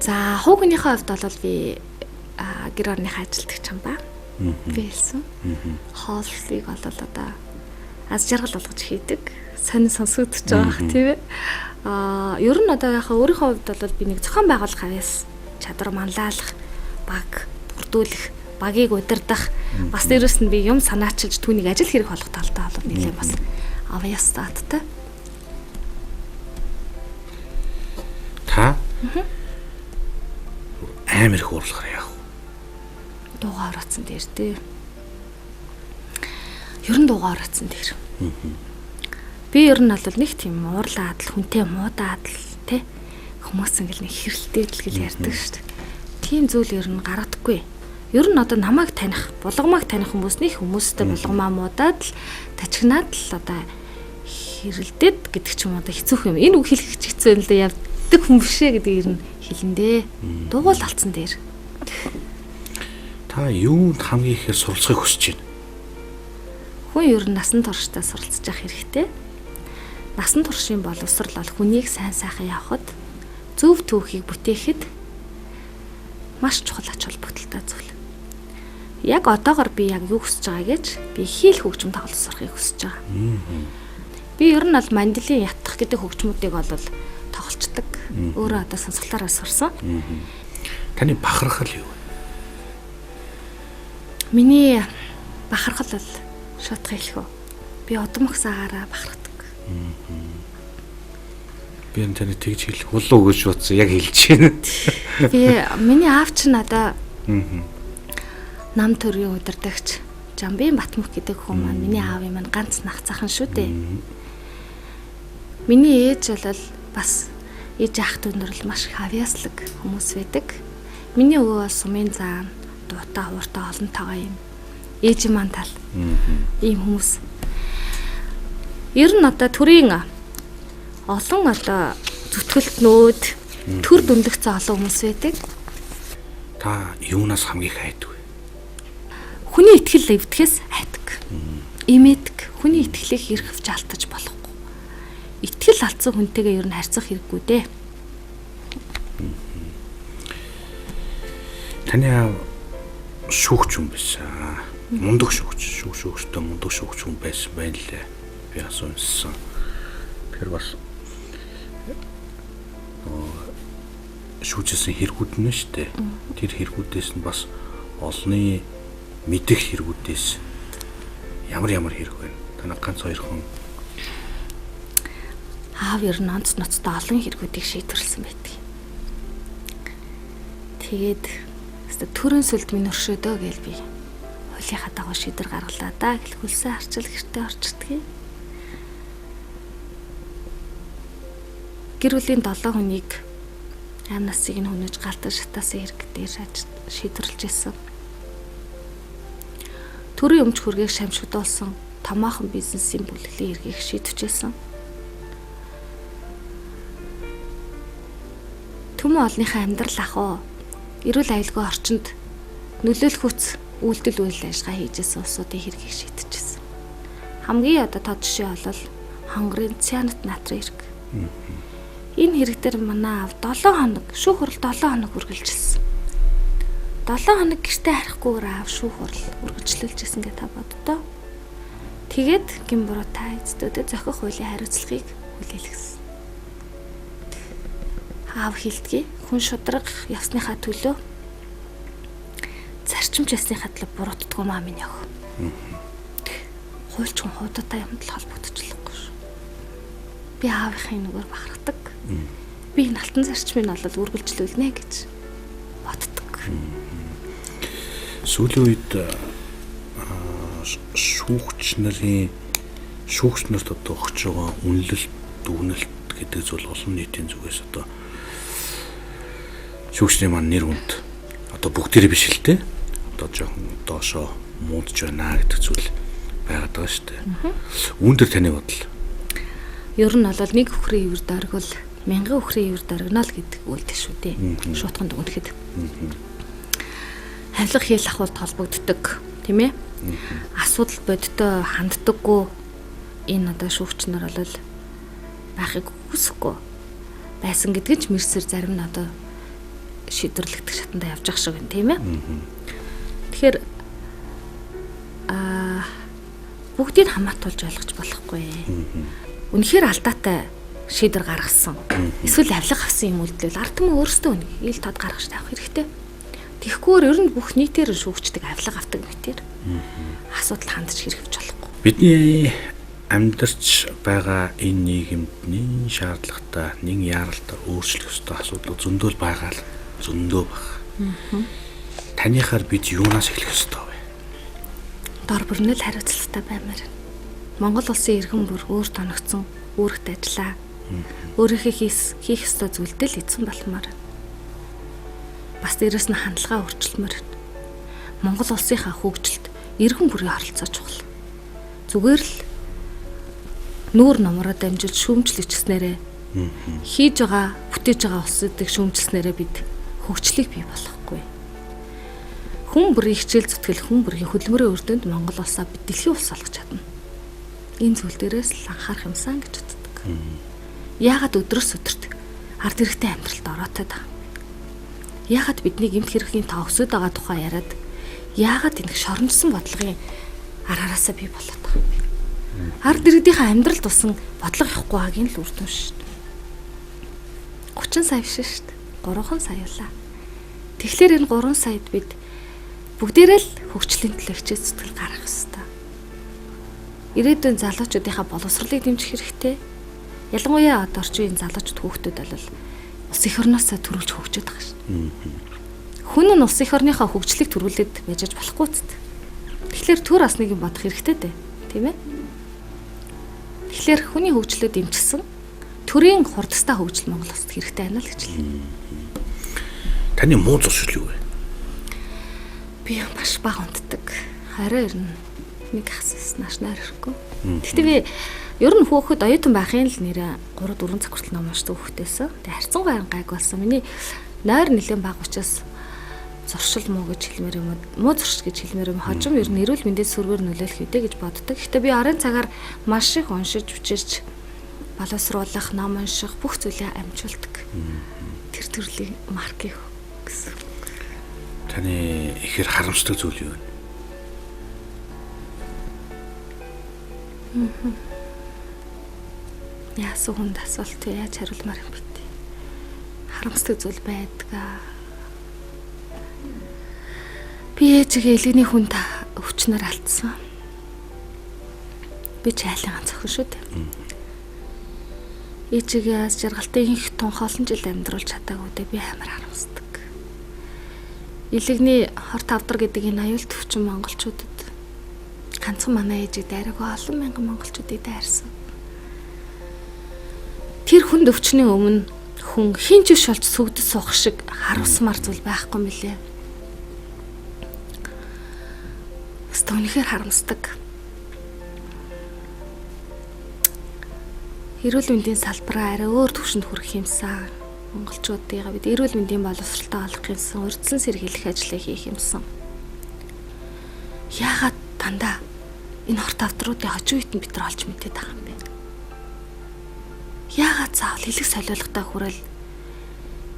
За хуугийнхаа хувьд бол би гэр орныхаа ажилтдаг юм ба. Би хэлсэн. Хооллыг бол одоо аз жаргал болгож хийдэг. Сонин сонсогдож байгаа хэрэг тийм ээ. Ер нь одоо яхаа өөрийнхөө хувьд бол би нэг зохион байгуулах авьяас чадвар манлайлах, баг бүрдүүлэх, багийг удирдах, бас дээрэс нь би юм санаачилж түүнийг ажил хэрэг болгох талтай бол нэлээд бас авьяас тааттай. Та амар их уурлахаар яах вэ? Дуугаа ороцсон дээр дээ. Ер нь дуугаа ороцсон дээр. Би ер нь бол нэг тийм уурлаад л хүнтэй муудаад л тэ хүмүүс ингээл нэг хэрэлтэй л ярьдаг шүү дээ. Тийм зүйл ер нь гаргадаггүй. Ер нь одоо намайг таних, булгамайг таних хүмүүс нэг хүмүүстэй булгамаа муудаад л тачигнаад л одоо хэрэлдээд гэдэг ч юм одоо хэцүүх юм. Энэ үг хэлэх хэцүү юм л явдаг хүн бишээ гэдэг ер нь хэлэндээ. Дуугуул алдсан дээр. Та юунд хамгийн ихээр суралцахыг хүсэж байна? Хүн ер нь насан туршдаа суралцж явах хэрэгтэй. Насан туршийн боловсрал бол хүнийг сайн сайхан явахад зөв түүхийг бүтээхэд маш чухал ач холбогдолтой зүйл. Яг одоогор би яг юу хүсэж байгаа гэж би хийл хөгжим тоглож сурахыг хүсэж байгаа. Би ер нь бол Манделийн ятгах гэдэг хөгжмүүдийг бол тоглолцдог. Өөрөө одоо сонсголоороо сурсан. Таны бахархал юу вэ? Миний бахархал бол шууд хэлэх үү. би удам хсаагаараа бахархдаг. Би энэ таны тэгж хэлэх болов гэж бодсон. Яг хэлж байна. Би миний аав ч надаа нам төрийн удирдагч Жамбын Батмөх гэдэг хүн маань миний аавын маань ганц нахцаахан шүү дээ. Миний ээж бол бас ээж ах дүүнэр л маш их авьяаслаг хүмүүс байдаг. Миний өвөө бас сумын зам, дуутай хууртай олонтойгоо юм. Ээж маань тал. Ийм хүмүүс. Ер нь одоо төрийн олон одоо зүтгэлтнүүд төр дүндэгцэн олон хүмүүс байдаг. Та юунаас хамгийн хайдаг вэ? Хүний итгэл эвдэхээс айдаг. Имэдэг. Хүний итгэлийг эрхэвч алдаж болохгүй. Итгэл алдсан хүнтэйгээ ер нь харьцах хэрэггүй дээ. Таны аав шүүгч хүн байсан. Мундаг шүүгч, шүүгчтэй мундаг шүүгч хүн байсан байна лээ. Би асуунсан. Тэр бас шүүжсэн хэрэгүүд нь шүү дээ. Тэр хэрэгүүдээс нь бас олны мэдих хэрэгүүдээс ямар хэрэг байна? Танаа ганц хоёр хүн Аав ер нь онц ноцтой олон хэрэгүүдийг шийдвэрлсэн байдаг. Тэгээд төрön сүлд минь өршөөдөө гээл би хуулийнхаа дагуу шийдвэр гаргалаа да гэл хөлсөн арчил гэртээ орчдгийг. Гэр бүлийн 7 хүнийг аим насыг нь хүнэж галтан шатаасан хэрэг дээр шийдвэрлэж ирсэн. Төрийн өмч хүргээг шамшигдуулсан томоохон бизнесийн бүлэглэлийн эргийг шийдвэжсэн. Түмэн олныхаа амьдрал ахуй эрүүл аюулгүй орчинд нөлөөлөхүйц үйлдэл үйл ажиллагаа хийжсэн улсуудын хэргийг шийдэжсэн. Хамгийн одоо тод жишээ бол Хонгорын цианат натрийн хэрэг. Энэ хэрэг дээр манай аав 7 хоног шүүх хурал 7 хоног үргэлжилсэн. 7 хоног гэртээ харихгүйгээр аав шүүх хурал үргэлжлүүлжсэн гэж та боддоо. Тэгээд гин буруу та эцдүүдэд зохих хуулийн хариуцлагыг хүлээлгэсэн. Аав хэлдгийг хүн шудраг явсныхаа төлөө зарчимч ясныхаа төлөө буруутдаггүй маа минь яг. Хуульч хүн хуудаатай юмд л холбогдчихлоогүй шүү. Би аавынхын нүгээр бахархдаг. Би энэ алтан зарчмыг бол үргэлжлүүлнэ гэж боддог. Сүүлийн үед шүүгч нарт одоо өгч байгаа үнэлэлт, дүгнэлт гэдэг зүйл олон нийтийн зүгээс одоо шүүгчний маань нэр хүнд одоо бүгдээрээ биш л те одоо жоохон доошоо муудж байна гэдэг зүйл байгаад байгаа шүү дээ. Үүн дээр таны бодол? Ер нь бол нэг өхрийн ивэр дөргөл 1000 өхрийн ивэр дөргөнө л гэдэг үйлдэл шүү дээ. Шуутхан дүгнэхэд. Хавлах хэл ахуйд холбогддог, тийм ээ? Асуудал бодтой ханддаггүй энэ одоо шүүгч нар бол байхыг хүсэхгүй байсан гэдгийг ч мэрсэр зарим нь одоо шийдвэрлэгдэх шатанда явж байгаа шиг байна, тийм ээ? Тэгэхээр бүгдийг хамаатуулж ойлгож болохгүй. Үнэхээр алдаатай шийдвэр гаргасан. Эсвэл авлага авсан юм үйлдэл ард түмэн өөрсдөө ил тод гаргаж тавих хэрэгтэй. Тэгэхгүйгээр ер нь бүх нийтээр шүүгчдэг авлага авдаг мэтэр асуудал хандж хэрэгжиж болохгүй. Бидний амьдарч байгаа энэ нийгэмд нэн шаардлагатай, нэн яаралтай өөрчлөх ёстой асуудал зөндөө байгаа л зөндөө баг. Таныхаар бид юунаас эхлэх ёстой вэ? Дор бүрнэл хариуцлагатай баймаар. Монгол улсын иргэн бүр өөр тоногцсон, үүрэгт ажиллаа. Өөрийнхөө хийх ёстой зүйлдэл эзэн болмоор. Бас дээрэс нь хандлагаа өөрчилмөр. Монгол улсынхаа хөгжилд иргэн бүрийн оролцоо чухал. Зүгээр л нүүр номороо дамжуулж шүүмжлэгчснээрээ хийж байгаа, бүтээж байгаа улсуудыг шүүмжилснээрээ бид хөгжлийг бий болохгүй. Хүн бүрийн хичээл зүтгэл, хүн бүрийн хөдөлмөрийн өрдөнд Монгол улсаа бид дэлхийн улс болгож чадна. Энэ зүйл дээрээс л анхаарах юмсан гэж боддог. Яагаад өдрөөс өдөрт ард иргэдийн амьдралд ороотой даа? Яагаад бидний гэмт хэргийн тоо өсөд байгаа тухай яриад яагаад энэ шоромжсон бодлогын араараасаа бий болоод байгаа юм бэ? Ард иргэдийнхээ амьдрал тусан бодлого явахгүй хагийн л үр дүн шүү дээ. 30 сая биш шүү дээ. 3 сая юулаа. Тэгэхээр энэ 3 саяд бид бүгдээрээ л хөгжлийн төлөө хичээл зүтгэл гаргах ёстой. ирээдүйн залуучуудынхаа боловсролыг дэмжих хэрэгтэй. Ялангуяа одоо орчин үеийн залуучууд хүүхдүүд бол улс эх орноосоо төрүүлж хөгжөөд байгаа шин. Хүн нь улс эх орныхоо хөгжлийг төрүүлээд байж болохгүй ч. Тэгэхээр төр асныг нь бодох хэрэгтэй дээ. Тийм ээ? Тэгэхээр хүний хөгжлөө дэмжсэн төрийн хурдтай хөгжил Монгол улсад хэрэгтэй байна л гэж хэлээ. Таны муу зуршил юу вэ? Би маш бага унтдаг. Харин ирнэ. Нэг хасаас нааш найрахгүй. Гэхдээ би ер нь хөөхөд оюутан байхын л нэрээ 3-4 цаг хүртэл ном уншдаг хүүхдээсэн. Тэгээ харьцан гайг болсон. Миний нойр нэлээд бага учраас зуршил муу гэж хэлмээр юм уу? Муу зуршил гэж хэлмээр юм. Хожим ер нь эрүүл мэндэд сүргээр нөлөөлөх үедээ гэж боддог. Гэхдээ би арын цагаар маш их уншиж бичиж боловсруулах, ном унших бүх зүйлээ амжуулдаг. Тэр төрлийн маркийг гэсэн. Таны ихэр харамсдаг зүйл юу вэ? Яасан хүнд асуулт яаж хариулмаар юм бэ? Харамсдаг зүйл байдгаа. Би ээжигээ элгэний хүнд өвчнөр алдсан. Би чайлган зохион шүү дээ. Ээжигээ жаргалтын их тунхаолн жил амьдруулж чадаагүй дээ би амар харамсдаг. Элгэний хорт авдар гэдэг энэ аюул төвчин монголчуудад ганцхан манай ээжийг дайраагүй олон мянган монголчуудыг дайрсан. Тэр хүнд өвчний өмнө хүн хинч биш болж сүгдэд суух шиг харуулсмаар зүйл байхгүй мөлий. Өстө үнэхээр харамсдаг. Эрүүл мэндийн салбараа арай өөр түвшинд хүрэх юмсан. Монголчуудыгаа бид эрүүл мэндийн боловсролтой олох юмсан, урьдчилан сэргийлэх ажлыг хийх юмсан. Яагаад дандаа энэ хорт авдруудын хожим үйт нь бид нар олж мэдээд байгаа юм бэ? Яагаад заавал хэлэх солиулгатай хүрэл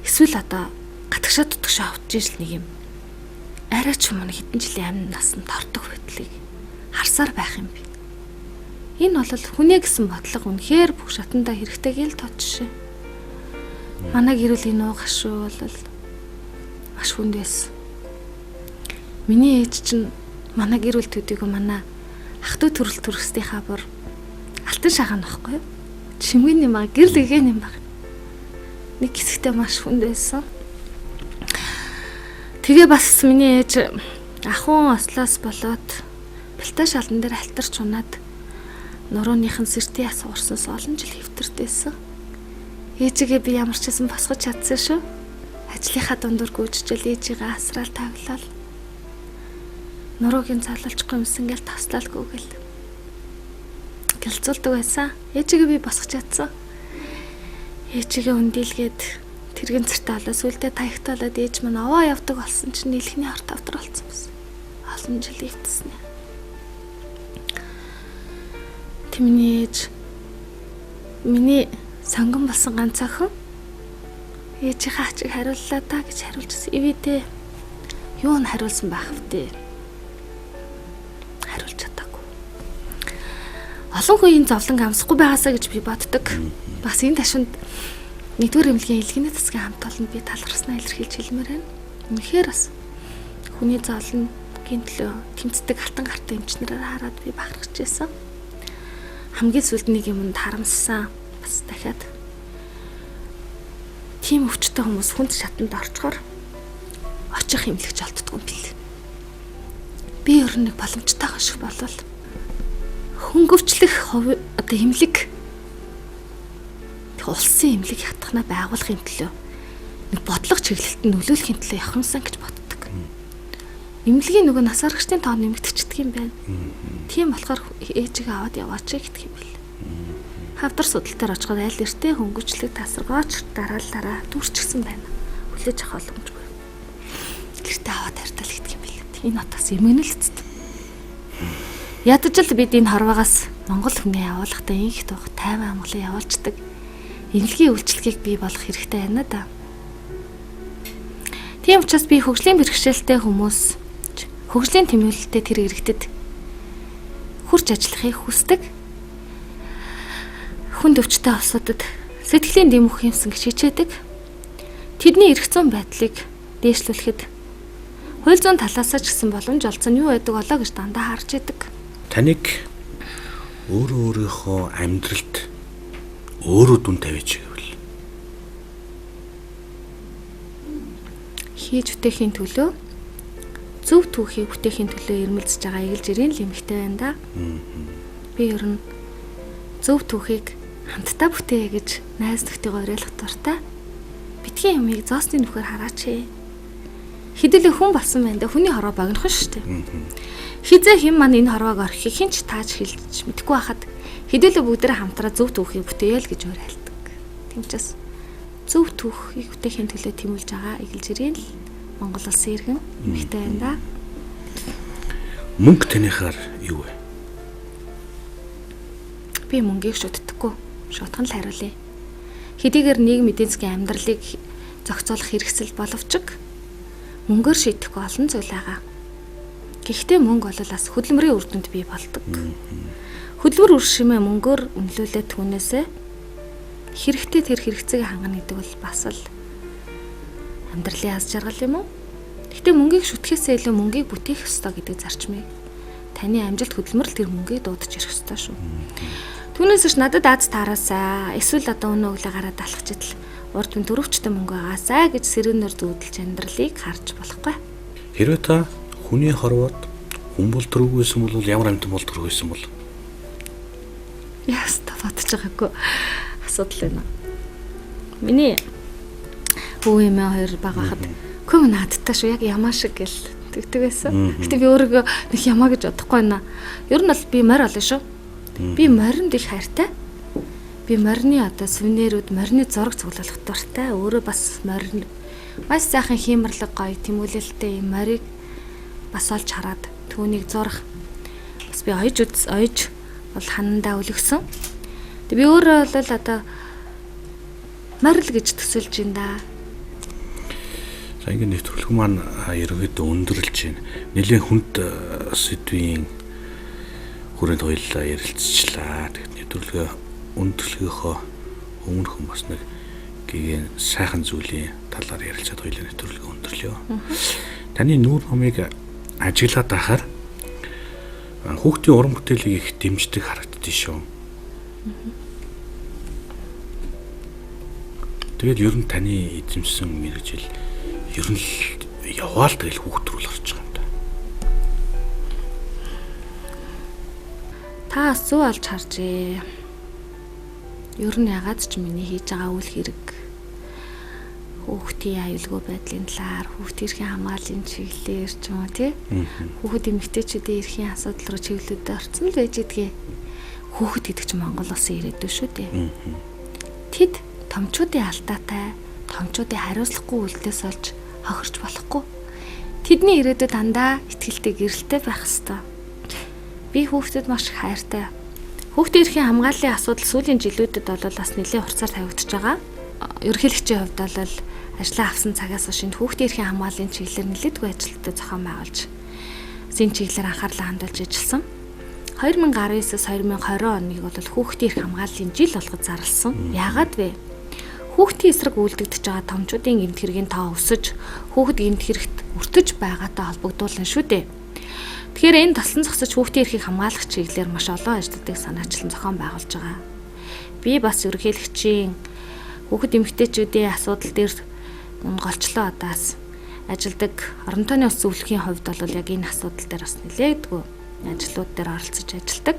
эсвэл одоо гатгшаа дутгшаа авчиж нэг юм арай ч юм уу хэдэн жилийн амин насанд тортох байдлыг харсаар байх юм бэ? Энэ бол хүнээ гэсэн бодлого үнэхээр бүх шатандаа хэрэгтэй гэл тод жишээ. Манай гэрүүлийн нуу гашуу бол маш хүнд байсан. Миний ээж чинь манай гэрүүл төдийгөө манай ах トゥ төрөл төрөстийнхаа бүр алтан шагаан нөхгүй юу? Чимгийн юм аа гэрэл ихэн юм баг. Нэг хэсэгтээ маш хүнд байсан. Тэгээ бас миний ээж ахуун ослоос болоод бэлтэ шалан дээр алтарч унаад нурууныхын сэртийн асуурсаас олон жил хэвтэрдээсэн. Ээжигээ би ямар ч хэсэн босгож чадсан шүү. Ажлынхаа дундуур гүйжижэл ээжигээ асраал тавлал. Нуруугийн цаалалчгүй юмсан гэл таслалгүй гэл. Гэлцүүлдэг байсан. Ээжигээ би босгож чадсан. Ээжигээ өндийлгээд тэрэгэн цартаа олоо сүлдээ таягтаалаад ээж маань аваа явдаг болсон чинь нэлхний хорт автар болсон байсан. Олон жил хэвтсэн. Тэмний ээж миний сонгон болсон ганц охин ээжийнхээ ачиг хариуллаа та гэж хариулжсэн. Ивэдээ юу н хариулсан байх втэ? Хариулж чадаагүй. Олон хүн энэ зовлон амсахгүй байгаасаа гэж би боддог. Бас энэ ташинд нэгдүгээр эмнэлгийн илгэний засгийн хамт олонд би талархснаа илэрхийлж хэлмээр байна. Үнэхээр бас хүний зовлон гинтлөө тэмцдэг алтан гартай эмчнэрээр хараад би бахархаж байсан. Хамгийн сүүлд нэг юмд харамссан. Бас дахиад тийм өвчтөе хүмүүс хүнд шатанд орчхоор очих эмнэлэгч олддгүй юм бэл. Би ер нь нэг боломжтой шиг болвол хөнгөвчлөх одоо эмнэлэг улсын эмнэлэг хатгахнаа байгуулахын төлөө нэг бодлого чиглэлтэнд нөлөөлөхийн төлөө явах юмсан гэж боддог. Эмнэлгийн нөгөө нас аргачдын тоо нэмэгдчихдэг юм байна. Тийм болохоор ээжигээ аваад яваач гэх юм бэл. Хавдар судалтаар очиход аль эртээ хөнгөвчлөг тасаргооч дараалалаараа дүүрчихсэн байна. Хүлээж авах боломжгүй. Гэртээ аваад хайртал гэдэг юм бэл. Энэ отоос эмгэнэлцэд. Ядаж л бид энэ хорвоогоос Монгол хүнээ явуулахдаа инх тух тайван амгалан явуулцдаг. Эмнэлгийн үйлчлэгийг бий болгох хэрэгтэй байна да. Тийм учраас би хөгжлийн бэрхшээлтэй хүмүүс хөгжлийн тэмүүлэлтэд тэр иргэдэд хурц ажиллахыг хүсдэг. Хүнд өвчтэй улсуудад сэтгэлийн дэм өгөх юмсан гэж хичээдэг. Тэдний эрх зүйн байдлыг дээшлүүлэхэд хууль зүйн талаас ч гэсэн боломж олцсон юу байдаг болоо гэж дандаа харж идэг. Таныг өөрийнхөө амьдралд өөрөө дүн тавьж гэвэл хийж бүтээхийн төлөө зөв түүхийг бүтээхийн төлөө ирмэлзэж байгаа эгэлж ирийн л эмэгтэй байна да. Би ер нь зөв түүхийг хамтдаа бүтээе гэж найз нөхдөйгөө уриалах дуртай. Битгий юмыг зоосны нүхээр хараач. Хэдүүлээ хүн болсон байна да. Хүний хороо богинохон шүү дээ. Хизээ хэн маань энэ хорвоог орхих хинч тааж хэлж мэдэхгүй байхад хэдүүлээ бүгдээ хамтраа зөв түүхийг бүтээе л гэж уриалдаг. Тэмчээс зөв түүхийг бүтээхийн төлөө тэмүүлж байгаа эгэлж ирийн л Монгол улсын иргэн эмэгтэй байна да. Мөнгө танихаар юу вэ? Би мөнгийг шүтдэггүй. Шутхан л хариулъя. Хэдийгээр нийгэм эдийн засгийн амьдралыг зохицуулах хэрэгсэл боловч мөнгөөр шийдэхгүй олон зүйл байгаа. Гэхдээ мөнгө бол бас хөдөлмөрийн үр дүнд бий болдог. Хөдөлмөр үр шимээ мөнгөөр үнэлүүлээд түүнээсээ хэрэгтэй тэр хэрэгцээг хангана гэдэг бол бас л амьдралын аз жаргал юм уу? Гэхдээ мөнгийг шүтгэхээсээ илүү мөнгийг бүтээх ёстой гэдэг зарчмыг таны амжилт хөдөлмөр л тэр мөнгийг дуудаж ирэх ёстой шүү. Түүнээс ч надад аз таараасаа эсвэл одоо өнөө өглөө гараад алхах чидэл урд нь дөрөвчтэй мөнгө агаасаа гэж сэрүүнээр зүүдэлж амьдралыг харж болохгүй. Хэрвээ та хүний хорвоод хүн болдрогүйсэн бол ямар амтан болдрогүйсэн бол? Яста бодож байгаагүй асуудал байна. Миний хүү эмээ хоёр багахад көм наадтай шүү яг ямаа шиг гэл тэгдэг байсан. Гэтэ би өөрийгөө нэг ямаа гэж бодохгүй байна. Ер нь бол би морь олно шүү. Би моринд их хайртай. Би морины одоо сүвнэрүүд морины зураг цуглуулах дуртай. Өөрөө бас морин маш сайхан хиймэрлэг гоё тэмүүлэлтэй юм морийг бас олж хараад түүнийг зурах. Бас би ойж бол ханандаа өлгсөн. Тэг би өөрөө бол одоо морил гэж төсөлж ин да. За ингэ нэвтрүүлэг маань ерөөдөө өндөрлж байна. Нэлээд хүнд сэдвийн хүрээнд хоёулаа ярилцчихлаа. Тэгэхэд нэвтрүүлгээ өндөрлөхөөхөө өмнөх хүн бас нэг гэгэн сайхан зүйлийн талаар ярилцаад хоёулаа нэвтрүүлгээ өндөрлөё. Таны нүүр номыг ажиглаад байхаар хүүхдийн уран бүтээлийг их дэмждэг харагддээ шүү. Тэгээд ер нь таны эзэмсэн мэргэжил ер нь л яваал тэгэл хүүхд рүү л орж байгаа юм да. Та зөв олж харжээ. Ер нь ягаад ч миний хийж байгаа үйл хэрэг хүүхдийн аюулгүй байдлын талаар, хүүхдийн эрхийн хамгааллын чиглэлээр ч юм уу тий. Хүүхэд эмэгтэйчүүдийн эрхийн асуудал руу чиглэлүүд орцсон л байж идгээ. Хүүхэд гэдэг чинь Монгол улсын ирээдүй шүү дээ. Тэд томчуудын алдаатай, томчуудын хариуцлахгүй үйлдэлээс олж хохирч болохгүй. Тэдний ирээдүйд дандаа итгэлтэй гэрэлтэй байх ёстой. Би хүүхдэд маш их хайртай. Хүүхдийн эрхийн хамгааллын асуудал сүүлийн жилүүдэд бол бас нэлээд хурцаар тавигдчихж байгаа. Ерөнхийлөгчийн хувьд бол ажлаа авсан цагаас хойш хүүхдийн эрхийн хамгааллын чиглэлээр нэлээдгүй ажилтнууд зохион байгуулж зэн чиглэлээр анхаарлаа хандуулж ажилласан. 2019-с 2020 оныг бол хүүхдийн эрх хамгааллын жил болгож зарласан. Яагаад вэ? Хүүхдийн эсрэг үйлдэгдэж байгаа томчуудын гэмт хэргийн тоо өсөж, хүүхэд гэмт хэрэгт өртөж байгаатай холбогдуулна шүү дээ. Тэгэхээр энэ таслан зогсож хүүхдийн эрхийг хамгаалах чиглэлээр маш олон ажлуудыг санаачлан зохион байгуулж байгаа. Би бас ерөнхийлөгчийн хүүхэд эмэгтэйчүүдийн асуудал дээр голчлоо одоос ажилдаг орон тооны ус зөвлөхийн хувьд бол яг энэ асуудал дээр бас нэлээдгүй ажлууд дээр оролцож ажилладаг.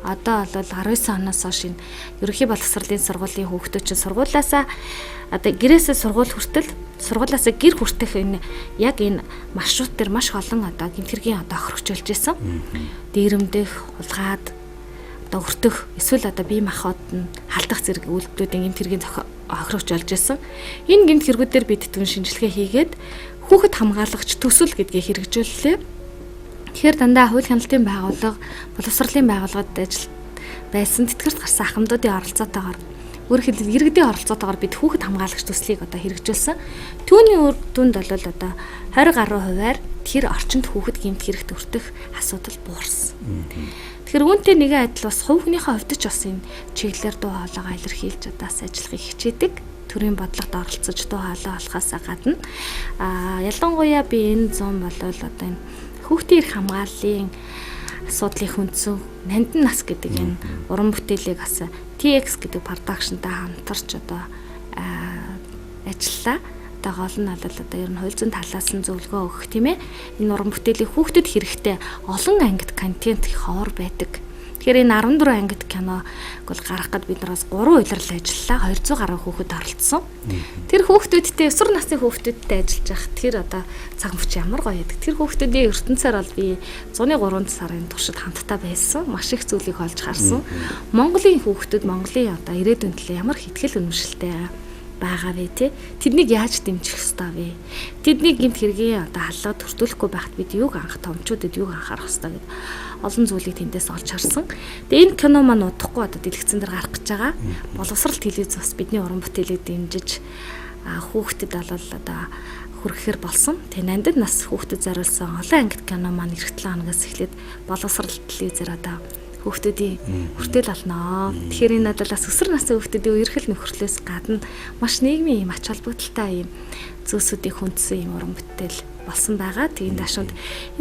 Одоо бол 19 оноос хойш энэ ерөнхий боловсролын сургуулийн хүүхдүүд чинь сургуулиасаа одоо гэрээсээ сургууль хүртэл сургуулиасаа гэр хүртэх энэ яг энэ маршрут дээр маш олон одоо гэмтэргийн одоо охирогчулж исэн. Дээрэмдэх, улгаад одоо өртөх эсвэл одоо бие махбод нь халдах зэрэг үйлдэлүүдийн гэмтэргийн охирогчулж исэн. Энэ гэмт хэрэгүүдээр бид түн шинжилгээ хийгээд хүүхэд хамгаалагч төсөл гэдгийг хэрэгжүүллээ. Тэгэхээр дандаа хууль хяналтын байгууллага, боловсролын байгууллагад ажил байсан тэтгэврт гарсан ахмадуудын оролцоотойгоор өөрөөр хэлбэл иргэдийн оролцоотойгоор бид хүүхэд хамгаалагч төслийг одоо хэрэгжүүлсэн. Түүний үр дүнд бол одоо 20 гаруй хувиар тэр орчинд хүүхэд гэмт хэрэгт өртөх асуудал буурсан. Тэгэхээр үүнтэй нэгэн адил бас хувь хүнийхээ хувьд ч бас энэ чиглэлээр дуу хоолойгоо илэрхийлж удаас ажиллахыг хичээдэг. Төрийн бодлогод оролцож дуу хоолой болохоос гадна ялангуяа би энэ зам болол одоо энэ хүүхдийн эрх хамгааллын асуудлыг хүндсэн Нандин нас гэдэг энэ уран бүтээлийг бас TX гэдэг продакшнтай хамтарч одоо ажиллалаа. Одоо гол нь бол одоо ер нь хууль зүйн талаас нь зөвлөгөө өгөх тийм ээ. Энэ уран бүтээлийг хүүхдэд хэрэгтэй олон ангид контент ховор байдаг. Тэгэхээр энэ 14 ангид киног бол гаргах гэд бид нараас 3 улирал ажиллалаа. 200 гаруй хүүхэд оролцсон. Тэр хүүхдүүдтэй өсвөр насны хүүхдүүдтэй ажиллаж байхад тэр одоо цаг мөч ямар гоё яадаг. Тэр хүүхдүүдийн ертөнцөөр бол би 103 сарын туршид хамтдаа байсан. Маш их зүйлийг олж харсан. Монголын хүүхдүүд Монголын одоо ирээдүйн төлөө ямар хэтгэл үнэмшилтэй байгаа вэ те? Тэднийг яаж дэмжих ёстой вэ? Тэдний гэмт хэргийн одоо халлаа төртүүлэхгүй байхад бид юуг анх томчуудад юуг анхаарах ёстой гэдэг олон зүйлийг тэндээс олж харсан. Тэгээ энэ кино маань удахгүй одоо дэлгэцэн дээр гарах гэж байгаа. Боловсрал телевиз бас бидний уран бүтээлийг дэмжиж хүүхдэд бол одоо хүргэхээр болсон. Тэгээ Нандин нас хүүхдэд зориулсан олон ангид кино маань эх 7 хоногоос эхлээд боловсрал телевизээр одоо хүүхдүүдийн хүртэл олноо. Тэгэхээр энэ бол бас өсвөр насны хүүхдүүдийн үерхэл нөхөрлөөс гадна маш нийгмийн юм ач холбогдолтой юм зүйлсүүдийг хүндсэн юм уран бүтээл болсон байгаа. Тэгээд даашид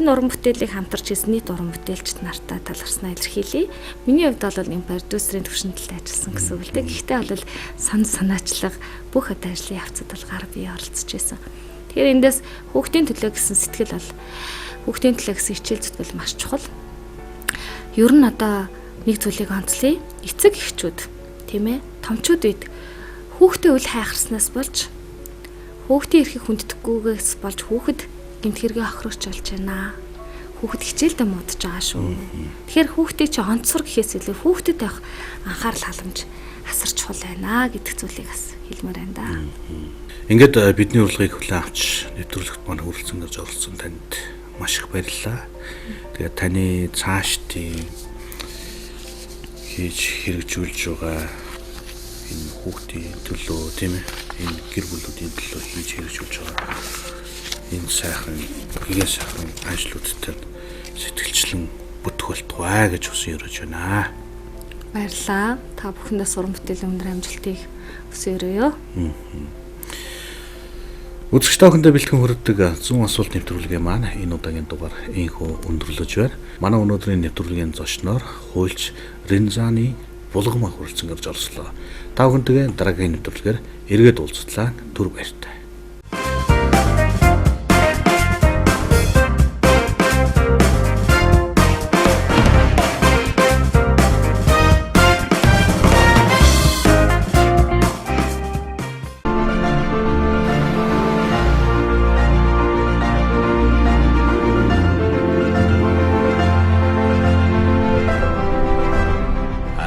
энэ уран бүтээлийг хамтарч хийсэн нийт уран бүтээлчд нартай талархснаа илэрхийлье. Миний хувьд бол энэ продюсерийн төвшөнтөлд ажилласан гэсэн үг л дээ. Гэхдээ бол санаачлаг бүх одоо ажлын явцад бол гар бие оролцож байсан. Тэгэхээр эндээс хүүхдийн төлөө гэсэн сэтгэл бол хүүхдийн төлөө гэсэн хичээл зүтгэл маш чухал. Ер нь одоо нэг зүйлийг онцлие. Эцэг эхчүүд тийм ээ томчууд үед хүүхдээ үл хайхарснаас болж хүүхдийн эрхийг хүнддэхгүйгээс болж хүүхэд гэмт хэрэг охирогч болж байна. Хүүхэд хичээлдээ муудаж байгаа шүү. Тэгэхээр хүүхдээ чи онцгор гэхээс илүү хүүхдэд байх анхаарал халамж асар чухал байна гэдэг зүйлийг бас хэлмээр байна да. Ингээд бидний урилгыг хүлээн авч нэвтрүүлэгт маань хүрэлцэн гэж оролцсон танд маш их баярлалаа. Тэгээд таны цаашдын хийж хэрэгжүүлж байгаа энэ хүүхдийн төлөө тийм ээ энэ гэр бүлүүдийн төлөө хийж хэрэгжүүлж байгаа энэ сайхан гэгэн сайхан ажлуудтай сэтгэлчлэн бүтэх болтугай гэж усан өрөөж байна. Баярлалаа. Та бүхэндээ уран бүтээлийн өндөр амжилтыг хүсье өрөөё. Үзэгч та бүхэндээ бэлтгэн хүргэдэг 100 асуулт нэвтрүүлгээ маань энэ удаагийн дугаар ийхүү өндөрлөж байна. Манай өнөөдрийн нэвтрүүлгийн зочноор хуульч Ринзаны булгам хүрэлцэн гарч орслоо. Та бүхэнтэйгээ дараагийн нэвтрүүлгээр эргээд уулзтлаа. Түр баяртай.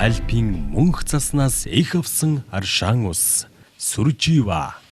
Альпийн мөнх заснаас их авсан аршаан ус сүржива.